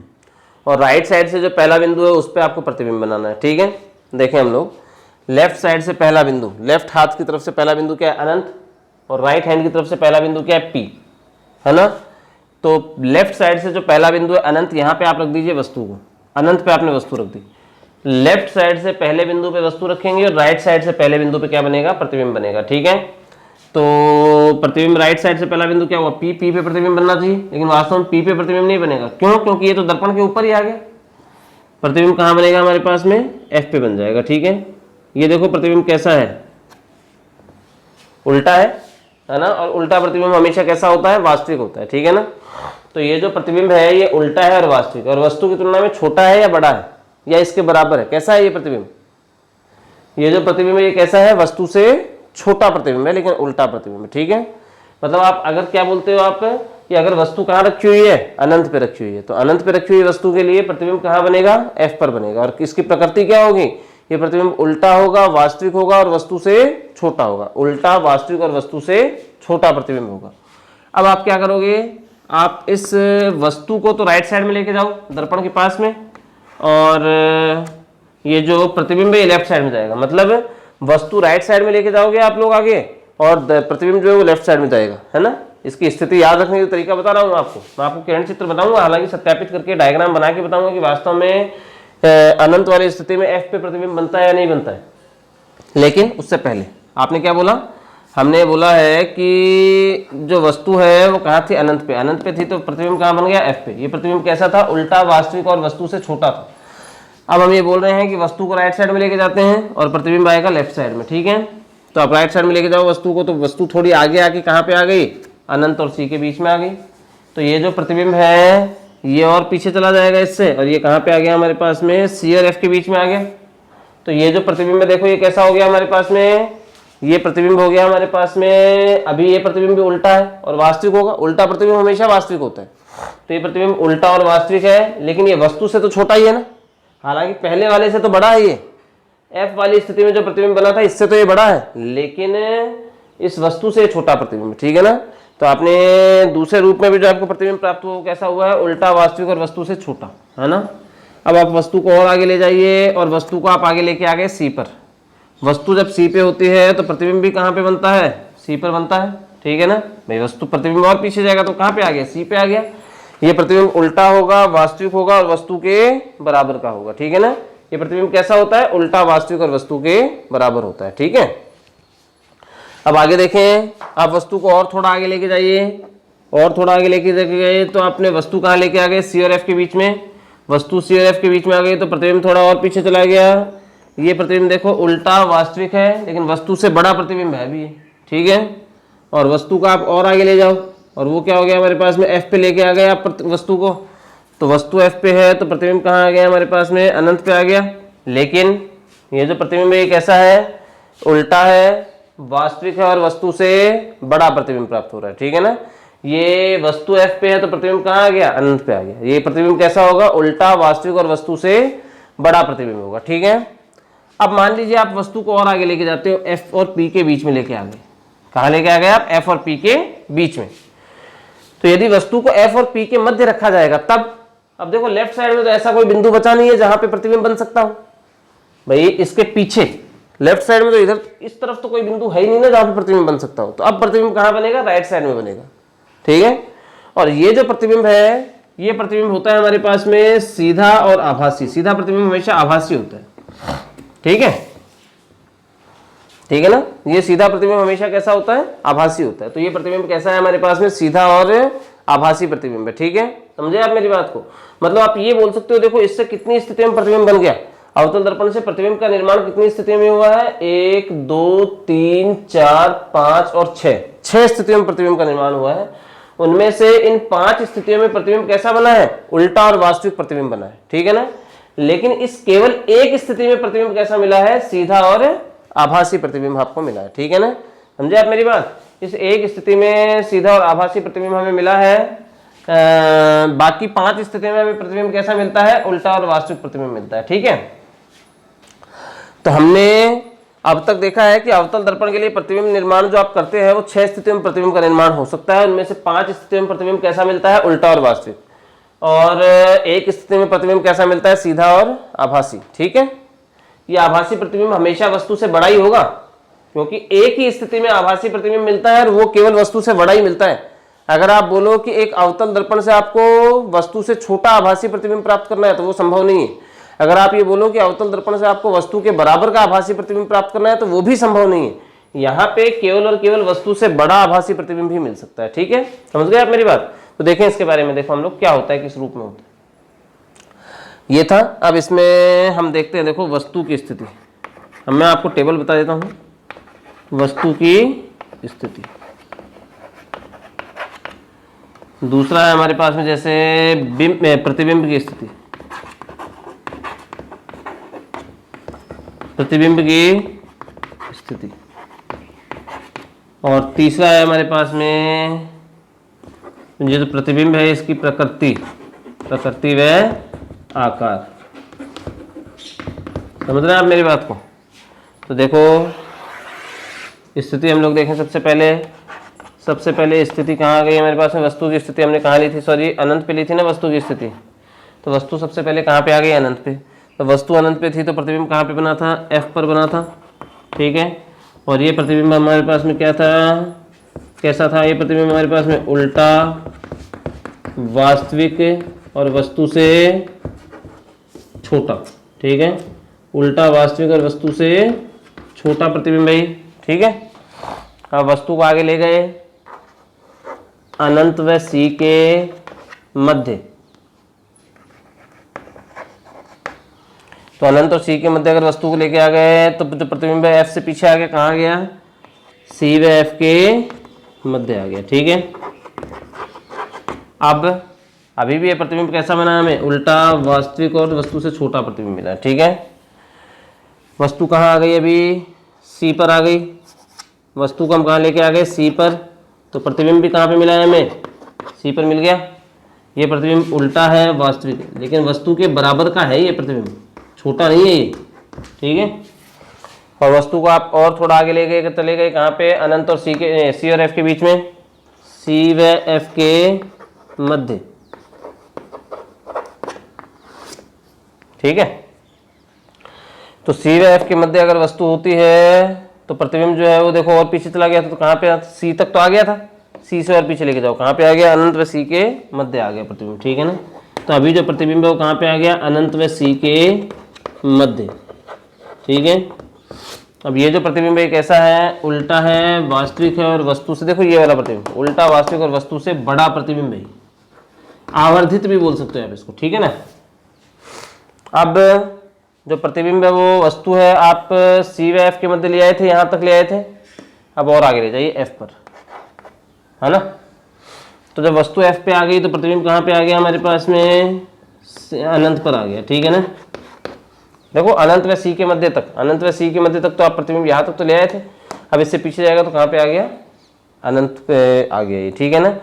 और राइट साइड से जो पहला बिंदु है उस पर आपको प्रतिबिंब बनाना है। ठीक है, देखें हम लोग, लेफ्ट साइड से पहला बिंदु, लेफ्ट हाथ की तरफ से पहला बिंदु क्या है, अनंत, और राइट हैंड की तरफ से पहला बिंदु क्या है, पी, है ना। तो लेफ्ट साइड से जो पहला बिंदु है अनंत, यहाँ पे आप रख दीजिए वस्तु को, अनंत पे आपने वस्तु रख दी। लेफ्ट साइड से पहले बिंदु पे वस्तु रखेंगे और राइट साइड से पहले बिंदु पे क्या बनेगा, प्रतिबिंब बनेगा। ठीक है, तो प्रतिबिंब राइट साइड से पहला बिंदु क्या हुआ, पी, पी पे प्रतिबिंब बनना चाहिए, लेकिन वास्तव में पी पे प्रतिबिंब नहीं बनेगा। क्यों? क्योंकि ये तो दर्पण के ऊपर ही आ गया। प्रतिबिंब कहाँ बनेगा हमारे पास में, एफ पे बन जाएगा। ठीक है, ये देखो प्रतिबिंब कैसा है, उल्टा है ना, और उल्टा प्रतिबिंब हमेशा कैसा होता है, वास्तविक होता है। ठीक है ना, तो ये जो प्रतिबिंब है ये उल्टा है और वास्तविक, और वस्तु की तुलना में छोटा है या बड़ा है या इसके बराबर है, कैसा है ये प्रतिबिंब, ये जो प्रतिबिंब है ये कैसा है, वस्तु से छोटा प्रतिबिंब है लेकिन उल्टा प्रतिबिंब है। ठीक है, मतलब आप अगर क्या बोलते हो आप कि अगर वस्तु कहाँ रखी हुई है, अनंत पे रखी हुई है, तो अनंत पे रखी हुई वस्तु के लिए प्रतिबिंब कहाँ बनेगा, एफ पर बनेगा, और इसकी प्रकृति क्या होगी, ये प्रतिबिंब उल्टा होगा, वास्तविक होगा और वस्तु से छोटा होगा, उल्टा, वास्तविक और वस्तु से छोटा प्रतिबिंब होगा। अब आप क्या करोगे, आप इस वस्तु को तो राइट साइड में लेके जाओ दर्पण के पास में, और ये जो प्रतिबिंब है ये लेफ्ट साइड में जाएगा, मतलब वस्तु राइट साइड में लेके जाओगे आप लोग आगे, और प्रतिबिंब जो है वो लेफ्ट साइड में जाएगा, है ना। इसकी स्थिति याद रखने का तरीका बता रहा हूँ आपको, मैं आपको किरण चित्र बताऊंगा, हालांकि सत्यापित करके डायग्राम बना के बताऊंगा कि वास्तव में अनंत वाली स्थिति में एफ पे प्रतिबिंब बनता है या नहीं बनता है। लेकिन उससे पहले आपने क्या बोला, हमने बोला है कि जो वस्तु है वो कहाँ थी, अनंत पे, अनंत पे थी, तो प्रतिबिंब कहाँ बन गया, एफ पे। ये प्रतिबिंब कैसा था, उल्टा, वास्तविक और वस्तु से छोटा था। अब हम ये बोल रहे हैं कि वस्तु को राइट साइड में लेके जाते हैं और प्रतिबिंब आएगा लेफ्ट साइड में। ठीक है, तो आप राइट साइड में लेके जाओ वस्तु को, तो वस्तु थोड़ी आगे आके कहाँ पे आ गई, अनंत और सी के बीच में आ गई। तो ये जो प्रतिबिंब है ये और पीछे चला जाएगा इससे, और ये कहाँ पे आ गया हमारे पास में, सी और एफ के बीच में आ गया। तो ये जो प्रतिबिंब है देखो ये कैसा हो गया हमारे पास में, ये प्रतिबिंब हो गया हमारे पास में, अभी ये प्रतिबिंब भी उल्टा है और वास्तविक होगा, उल्टा प्रतिबिंब हमेशा वास्तविक होता है। तो ये प्रतिबिंब उल्टा और वास्तविक है, लेकिन ये वस्तु से तो छोटा ही है ना, हालांकि पहले वाले से तो बड़ा है। ये एफ वाली स्थिति में जो प्रतिबिंब बना था इससे तो ये बड़ा है, लेकिन इस वस्तु से छोटा प्रतिबिंब। ठीक है ना, तो आपने दूसरे रूप में भी जो आपको प्रतिबिंब प्राप्त हुआ कैसा हुआ है, उल्टा, वास्तविक और वस्तु से छोटा, है ना। अब आप वस्तु को और आगे ले जाइए, और वस्तु को आप आगे लेके आ गए सी पर। वस्तु जब सी पे होती है तो प्रतिबिंब भी कहाँ पे बनता है, सी पर बनता है। ठीक है ना भाई, वस्तु प्रतिबिंब और पीछे जाएगा तो कहाँ पे आ गया, सी पे आ गया। ये प्रतिबिंब उल्टा होगा, वास्तविक होगा और वस्तु के बराबर का होगा। ठीक है ना, ये प्रतिबिंब कैसा होता है, उल्टा, वास्तविक और वस्तु के बराबर होता है। ठीक है, अब आगे देखें, आप वस्तु को और थोड़ा आगे लेके जाइए, और थोड़ा आगे लेके गए तो आपने वस्तु कहाँ लेके आ गए, सी और एफ के बीच में। वस्तु सी और एफ के बीच में आ गई तो प्रतिबिंब थोड़ा और पीछे चला गया। ये प्रतिबिंब देखो उल्टा, वास्तविक है, लेकिन वस्तु से बड़ा प्रतिबिंब है अभी। ठीक है, और वस्तु को आप और आगे ले जाओ, और वो क्या हो गया हमारे पास में, एफ पे लेके आ गए आप वस्तु को। तो वस्तु एफ पे है तो प्रतिबिंब कहाँ आ गया हमारे पास में, अनंत पे आ गया। लेकिन ये जो प्रतिबिंब है ये कैसा है, उल्टा है, वास्तविक है और वस्तु से बड़ा प्रतिबिंब प्राप्त हो रहा है। ठीक है ना, ये वस्तु एफ पे है तो प्रतिबिंब कहाँ आ गया, अनंत पे आ गया। ये प्रतिबिंब कैसा होगा, उल्टा, वास्तविक और वस्तु से बड़ा प्रतिबिंब होगा। ठीक है, अब मान लीजिए आप वस्तु को और आगे लेके जाते हो, एफ और पी के बीच में लेके आ गए। कहाँ लेके आ गए आप, एफ और पी के बीच में। तो यदि वस्तु को एफ और पी के मध्य रखा जाएगा तब, अब देखो लेफ्ट साइड में तो ऐसा कोई बिंदु बचा नहीं है जहां पे प्रतिबिंब बन सकता हो भाई, इसके पीछे लेफ्ट साइड में तो इधर इस तरफ तो कोई बिंदु है ही नहीं ना जहां पे प्रतिबिंब बन सकता हो। तो अब प्रतिबिंब कहां बनेगा, राइट साइड में बनेगा। ठीक है, और ये जो प्रतिबिंब है ये प्रतिबिंब होता है हमारे पास में सीधा और आभासी। सीधा प्रतिबिंब हमेशा आभासी होता है। ठीक है, ठीक है ना, ये सीधा प्रतिबिंब हमेशा कैसा होता है, आभासी होता है। तो ये प्रतिबिंब कैसा है हमारे पास में, सीधा और आभासी प्रतिबिंब है। ठीक है, समझे आप मेरी बात को, मतलब आप ये बोल सकते हो देखो इससे कितनी स्थिति में प्रतिबिंब बन गया, अवतल दर्पण से प्रतिबिंब का निर्माण कितनी स्थिति में हुआ है, 1 2 3 4 5 और 6 स्थितियों में प्रतिबिंब का निर्माण हुआ है। उनमें से इन 5 स्थितियों में प्रतिबिंब कैसा बना है, उल्टा और वास्तविक प्रतिबिंब बना है। ठीक है ना, लेकिन इस केवल एक स्थिति में प्रतिबिंब कैसा मिला है, सीधा और आभासी प्रतिबिंब आपको मिला है। ठीक है ना, समझे आप मेरी बात, इस एक स्थिति में सीधा और आभासी प्रतिबिंब हमें मिला है, बाकी 5 स्थिति में हमें प्रतिबिंब कैसा मिलता है, उल्टा और वास्तविक प्रतिबिंब मिलता है। ठीक है, तो हमने अब तक देखा है कि अवतल दर्पण के लिए प्रतिबिंब निर्माण जो आप करते हैं वो 6 स्थितियों में प्रतिबिंब का निर्माण हो सकता है। उनमें से 5 स्थितियों में प्रतिबिंब कैसा मिलता है, उल्टा और वास्तविक, और एक स्थिति में प्रतिबिंब कैसा मिलता है, सीधा और आभासी। ठीक है, ये आभासी प्रतिबिंब हमेशा वस्तु से बड़ा ही होगा, क्योंकि एक ही स्थिति में आभासी प्रतिबिंब मिलता है और वो केवल वस्तु से बड़ा ही मिलता है। अगर आप बोलो कि एक अवतल दर्पण से आपको वस्तु से छोटा आभासी प्रतिबिंब प्राप्त करना है तो वो संभव नहीं है। अगर आप ये बोलो कि अवतल दर्पण से आपको वस्तु के बराबर का आभासी प्रतिबिंब प्राप्त करना है तो वो भी संभव नहीं है। यहाँ पे केवल और केवल वस्तु से बड़ा आभासी प्रतिबिंब भी मिल सकता है। ठीक है, समझ गए आप मेरी बात? तो देखें इसके बारे में, देखो हम लोग क्या होता है, किस रूप में होता है, ये था। अब इसमें हम देखते हैं, देखो वस्तु की स्थिति, अब मैं आपको टेबल बता देता हूँ। वस्तु की स्थिति, दूसरा है हमारे पास में जैसे प्रतिबिंब की स्थिति, प्रतिबिंब की स्थिति, और तीसरा है हमारे पास में ये जो प्रतिबिंब है इसकी प्रकृति, प्रकृति व आकार। समझ रहे हैं आप मेरी बात को? तो देखो स्थिति हम लोग देखें। सबसे पहले स्थिति कहाँ आ गई हमारे पास में, वस्तु की स्थिति हमने कहाँ ली थी, सॉरी अनंत पे ली थी ना वस्तु की स्थिति। तो वस्तु सबसे पहले कहाँ पे आ गई, अनंत पे। तो वस्तु अनंत पे थी तो प्रतिबिंब कहाँ पे बना था, F पर बना था। ठीक है, और ये प्रतिबिंब हमारे पास में क्या था, कैसा था ये प्रतिबिंब हमारे पास में, उल्टा, वास्तविक और वस्तु से छोटा। ठीक है, उल्टा, वास्तविक और वस्तु से छोटा प्रतिबिंब है। ठीक है, अब वस्तु को आगे ले गए अनंत व C के मध्य। तो अनंत और C के मध्य अगर वस्तु को लेके आ गए तो जो प्रतिबिंब है F से पीछे आ गया, कहाँ गया, C व F के मध्य आ गया। ठीक है, अब अभी भी ये प्रतिबिंब कैसा बना हमें, उल्टा, वास्तविक और वस्तु से छोटा प्रतिबिंब मिला। ठीक है, वस्तु कहाँ आ गई, अभी C पर आ गई। वस्तु को हम कहाँ लेके आ गए, C पर। तो प्रतिबिंब भी कहाँ पे मिला है हमें, C पर मिल गया। ये प्रतिबिंब उल्टा है, वास्तविक है, लेकिन वस्तु के बराबर का है ये प्रतिबिंब, छोटा नहीं है ये। ठीक है, और वस्तु को आप और थोड़ा आगे ले गए, चले गए कहाँ पे, अनंत और C और F के बीच में, C व F के मध्य। ठीक है, तो C व F के मध्य अगर वस्तु होती है तो प्रतिबिंब जो है वो देखो और पीछे चला गया था। तो कहाँ पे, C तक तो आ गया था, C से और पीछे लेके जाओ, कहाँ पे आ गया, अनंत व C के मध्य आ गया प्रतिबिंब। ठीक है ना, तो अभी जो प्रतिबिंब है वो कहाँ पे आ गया, अनंत व C के मध्य। ठीक है, अब ये जो प्रतिबिंब है कैसा है, उल्टा है, वास्तविक है और वस्तु से, देखो ये वाला प्रतिबिंब उल्टा, वास्तविक और वस्तु से बड़ा प्रतिबिंब है, आवर्धित भी बोल सकते हो आप इसको। ठीक है ना, अब जो प्रतिबिंब है वो वस्तु है, आप C व F के मध्य ले आए थे, यहाँ तक ले आए थे। अब और आगे ले जाइए F पर, है ना। तो जब वस्तु F पे आ गई तो प्रतिबिंब कहाँ पे आ गया हमारे पास में, अनंत पर आ गया। ठीक है ना, देखो अनंत व C के मध्य तक, अनंत व C के मध्य तक तो आप प्रतिबिंब यहाँ तक तो ले आए थे। अब इससे पीछे जाएगा तो कहाँ पे आ गया, अनंत पे आ गया ये। ठीक है ना,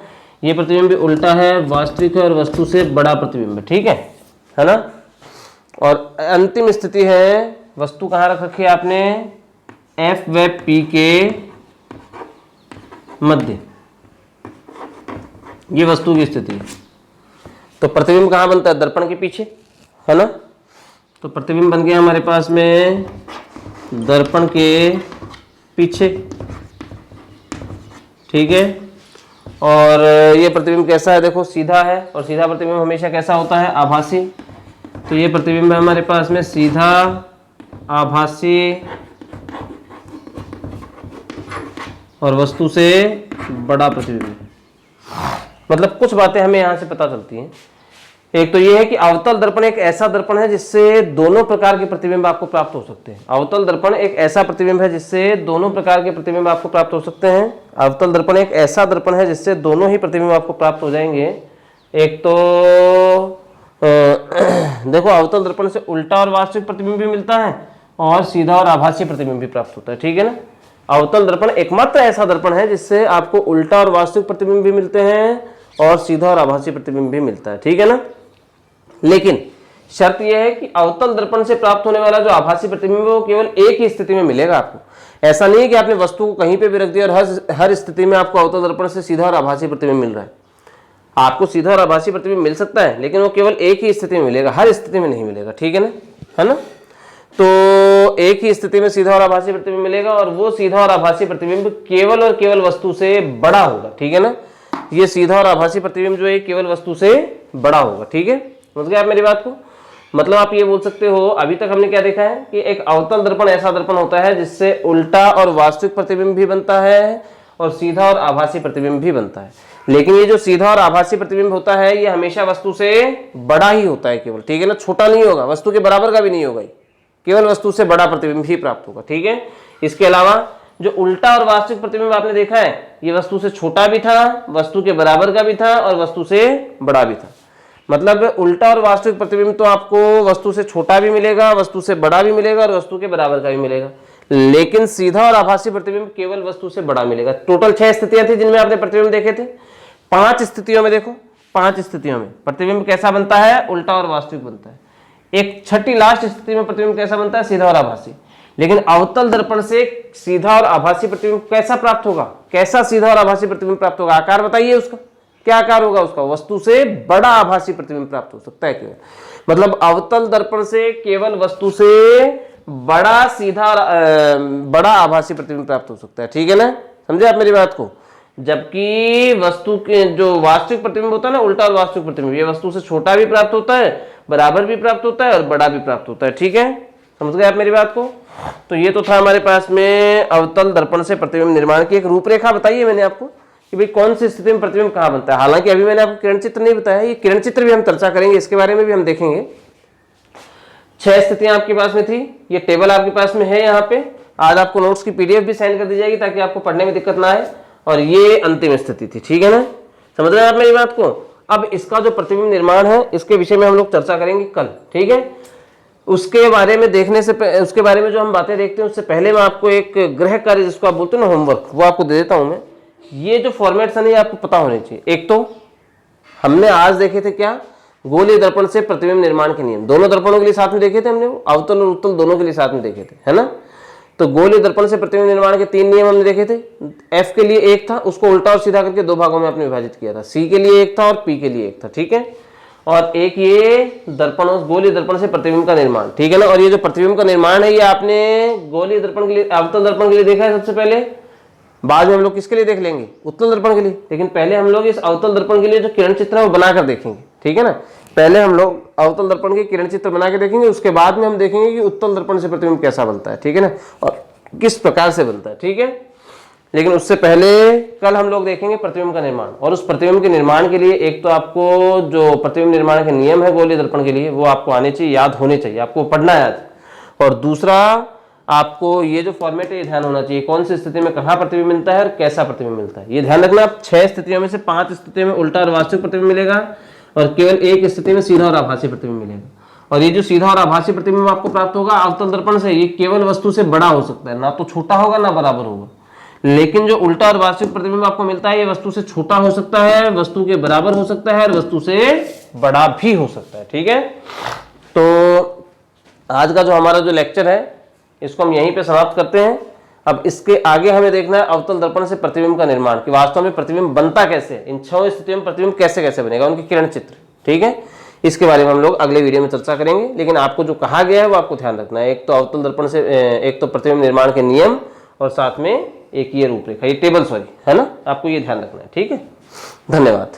ये प्रतिबिंब भी उल्टा है, वास्तविक है और वस्तु से बड़ा प्रतिबिंब है। ठीक है ना। और अंतिम स्थिति है, वस्तु कहाँ रख रखी है आपने, F व P के मध्य, ये वस्तु की स्थिति है। तो प्रतिबिंब कहाँ बनता है, दर्पण के पीछे, है ना। तो प्रतिबिंब बन गया हमारे पास में दर्पण के पीछे। ठीक है, और ये प्रतिबिंब कैसा है, देखो सीधा है, और सीधा प्रतिबिंब हमेशा कैसा होता है, आभासी। तो ये प्रतिबिंब है हमारे पास में सीधा, आभासी और वस्तु से बड़ा प्रतिबिंब। मतलब कुछ बातें हमें यहाँ से पता चलती हैं। एक तो ये है कि अवतल दर्पण एक ऐसा दर्पण है जिससे दोनों प्रकार के प्रतिबिंब आपको प्राप्त हो सकते हैं। अवतल दर्पण एक ऐसा प्रतिबिंब है जिससे दोनों प्रकार के प्रतिबिंब आपको प्राप्त हो सकते हैं। अवतल दर्पण एक ऐसा दर्पण है जिससे दोनों ही प्रतिबिंब आपको प्राप्त हो जाएंगे। एक तो देखो अवतल दर्पण से उल्टा और वास्तविक प्रतिबिंब भी मिलता है और सीधा और आभासी प्रतिबिंब भी प्राप्त होता है। ठीक है ना, अवतल दर्पण एकमात्र ऐसा दर्पण है जिससे आपको उल्टा और वास्तविक प्रतिबिंब भी मिलते हैं और सीधा और आभासी प्रतिबिंब भी मिलता है। ठीक है ना, लेकिन शर्त यह है कि अवतल दर्पण से प्राप्त होने वाला जो आभासी प्रतिबिंब है वो केवल एक ही स्थिति में मिलेगा आपको। ऐसा नहीं है कि आपने वस्तु को कहीं पे भी रख दिया और हर स्थिति में आपको अवतल दर्पण से सीधा और आभासी प्रतिबिंब मिल रहा है। आपको सीधा और आभासी प्रतिबिंब मिल सकता है, लेकिन वो केवल एक ही स्थिति में मिलेगा, हर स्थिति में नहीं मिलेगा। ठीक है ना, है ना। तो एक ही स्थिति में सीधा और आभासी प्रतिबिंब मिलेगा, और वो सीधा और आभासी प्रतिबिंब केवल और केवल वस्तु से बड़ा होगा। ठीक है ना, ये सीधा और आभासी प्रतिबिंब जो है केवल वस्तु से बड़ा होगा। ठीक है, समझ गए आप मेरी बात को। मतलब आप ये बोल सकते हो, अभी तक हमने क्या देखा है कि एक अवतल दर्पण ऐसा दर्पण होता है जिससे उल्टा और वास्तविक प्रतिबिंब भी बनता है और सीधा और आभासी प्रतिबिंब भी बनता है। लेकिन ये जो सीधा और आभासी प्रतिबिंब होता है ये हमेशा वस्तु से बड़ा ही होता है केवल। ठीक है ना, छोटा नहीं होगा, वस्तु के बराबर का भी नहीं होगा, केवल वस्तु से बड़ा प्रतिबिंब ही प्राप्त होगा। ठीक है, इसके अलावा जो उल्टा और वास्तविक प्रतिबिंब आपने देखा है ये वस्तु से छोटा भी था, वस्तु के बराबर का भी था और वस्तु से बड़ा भी था। मतलब उल्टा और वास्तविक प्रतिबिंब तो आपको वस्तु से छोटा भी मिलेगा, वस्तु से बड़ा भी मिलेगा और वस्तु के बराबर का भी मिलेगा। लेकिन सीधा और आभासी प्रतिबिंब केवल वस्तु से बड़ा मिलेगा। टोटल 6 स्थितियां थी जिनमें आपने प्रतिबिंब देखे थे। 5 स्थितियों में देखो, 5 स्थितियों में प्रतिबिंब कैसा बनता है, उल्टा और वास्तविक बनता है। एक छठी लास्ट स्थिति में प्रतिबिंब कैसा बनता है, सीधा और आभासी। लेकिन अवतल दर्पण से सीधा और आभासी प्रतिबिंब कैसा प्राप्त होगा, कैसा सीधा और आभासी प्रतिबिंब प्राप्त होगा, आकार बताइए उसका, क्या आकार होगा उसका, वस्तु से बड़ा आभासी प्रतिबिंब प्राप्त हो सकता है केवल। मतलब अवतल दर्पण से केवल वस्तु से बड़ा सीधा बड़ा आभासी प्रतिबिंब प्राप्त हो सकता है। ठीक है ना, समझे आप मेरी बात को। जबकि वस्तु के जो वास्तविक प्रतिबिंब होता है ना, उल्टा और वास्तविक प्रतिबिंब, ये वस्तु से छोटा भी प्राप्त होता है, बराबर भी प्राप्त होता है और बड़ा भी प्राप्त होता है। ठीक है, समझ गए आप मेरी बात को। तो ये तो था हमारे पास में अवतल दर्पण से प्रतिबिंब निर्माण की एक रूपरेखा बताइए मैंने आपको कि भाई कौन सी स्थिति में प्रतिबिंब कहाँ बनता है। हालांकि अभी मैंने आपको किरण चित्र नहीं बताया, ये किरण चित्र भी हम चर्चा करेंगे, इसके बारे में भी हम देखेंगे। 6 स्थितियां आपके पास में थी, ये टेबल आपके पास में है यहाँ पे। आज आपको नोट्स की PDF भी सेंड कर दी जाएगी ताकि आपको पढ़ने में दिक्कत ना आए। और ये अंतिम स्थिति थी। ठीक है ना, समझ रहे हैं आप मेरी बात को। अब इसका जो प्रतिबिंब निर्माण है इसके विषय में हम लोग चर्चा करेंगे कल। ठीक है, उसके बारे में देखने से उसके बारे में जो हम बातें देखते हैं उससे पहले मैं आपको एक गृह कार्य जिसको आप बोलते हैं ना, होमवर्क, वो आपको दे देता हूं मैं। ये जो फॉर्मेट्स है ये आपको पता होने चाहिए। एक तो हमने आज देखे थे क्या, गोलीय दर्पण से प्रतिबिंब निर्माण के नियम, दोनों दर्पणों के लिए साथ में देखे थे हमने, अवतल और उत्तल दोनों के लिए साथ में देखे थे, है ना। तो गोलीय दर्पण से प्रतिबिंब निर्माण के 3 नियम हमने देखे थे। F के लिए एक था, उसको उल्टा और सीधा करके 2 भागों में आपने विभाजित किया था। C के लिए एक था और P के लिए एक था। ठीक है, और एक ये दर्पण, गोलीय दर्पण से प्रतिबिंब का निर्माण। ठीक है ना, और ये जो प्रतिबिंब का निर्माण है ये आपने गोलीय दर्पण के लिए, अवतल दर्पण के लिए देखा है सबसे पहले, बाद में हम लोग किसके लिए देख लेंगे, उत्तल दर्पण के लिए। लेकिन पहले हम लोग इस अवतल दर्पण के लिए जो किरण चित्र है वो बनाकर देखेंगे। ठीक है ना, पहले हम लोग अवतल दर्पण के किरण चित्र बना के देखेंगे, उसके बाद में हम देखेंगे कि उत्तल दर्पण से प्रतिबिंब कैसा बनता है। ठीक है ना, और किस प्रकार से बनता है। ठीक है, लेकिन उससे पहले कल हम लोग देखेंगे प्रतिबिंब का निर्माण। और उस प्रतिबिंब के निर्माण के लिए एक तो आपको जो प्रतिबिंब निर्माण के नियम है गोलीय दर्पण के लिए वो आपको आने चाहिए, याद होने चाहिए, आपको पढ़ना है आज। और दूसरा आपको ये जो फॉर्मेट है ये ध्यान होना चाहिए, कौन सी स्थिति में कहाँ प्रतिबिंब मिलता है और कैसा प्रतिबिंब मिलता है, ये ध्यान रखना। आप 6 स्थितियों में से 5 स्थितियों में उल्टा और वास्तविक प्रतिबिंब मिलेगा और केवल एक स्थिति में सीधा और आभासी प्रतिबिंब मिलेगा। और ये जो सीधा और आभासी प्रतिबिंब आपको प्राप्त होगा अवतल दर्पण से, ये केवल वस्तु से बड़ा हो सकता है, ना तो छोटा होगा ना बराबर होगा। लेकिन जो उल्टा और वास्तविक प्रतिबिंब आपको मिलता है ये वस्तु से छोटा हो सकता है, वस्तु के बराबर हो सकता है और वस्तु से बड़ा भी हो सकता है। ठीक है, तो आज का जो हमारा जो लेक्चर है इसको हम यहीं पे समाप्त करते हैं। अब इसके आगे हमें देखना है अवतल दर्पण से प्रतिबिंब का निर्माण, कि वास्तव में प्रतिबिंब बनता कैसे, इन 6 स्थितियों में प्रतिबिंब कैसे कैसे बनेगा, उनके किरण चित्र। ठीक है, इसके बारे में हम लोग अगले वीडियो में चर्चा करेंगे। लेकिन आपको जो कहा गया है वो आपको ध्यान रखना है, एक तो अवतल दर्पण से, एक तो प्रतिबिंब निर्माण के नियम और साथ में एक ये रूपरेखा, ये टेबल, सॉरी, है ना, आपको ये ध्यान रखना है। ठीक है, धन्यवाद।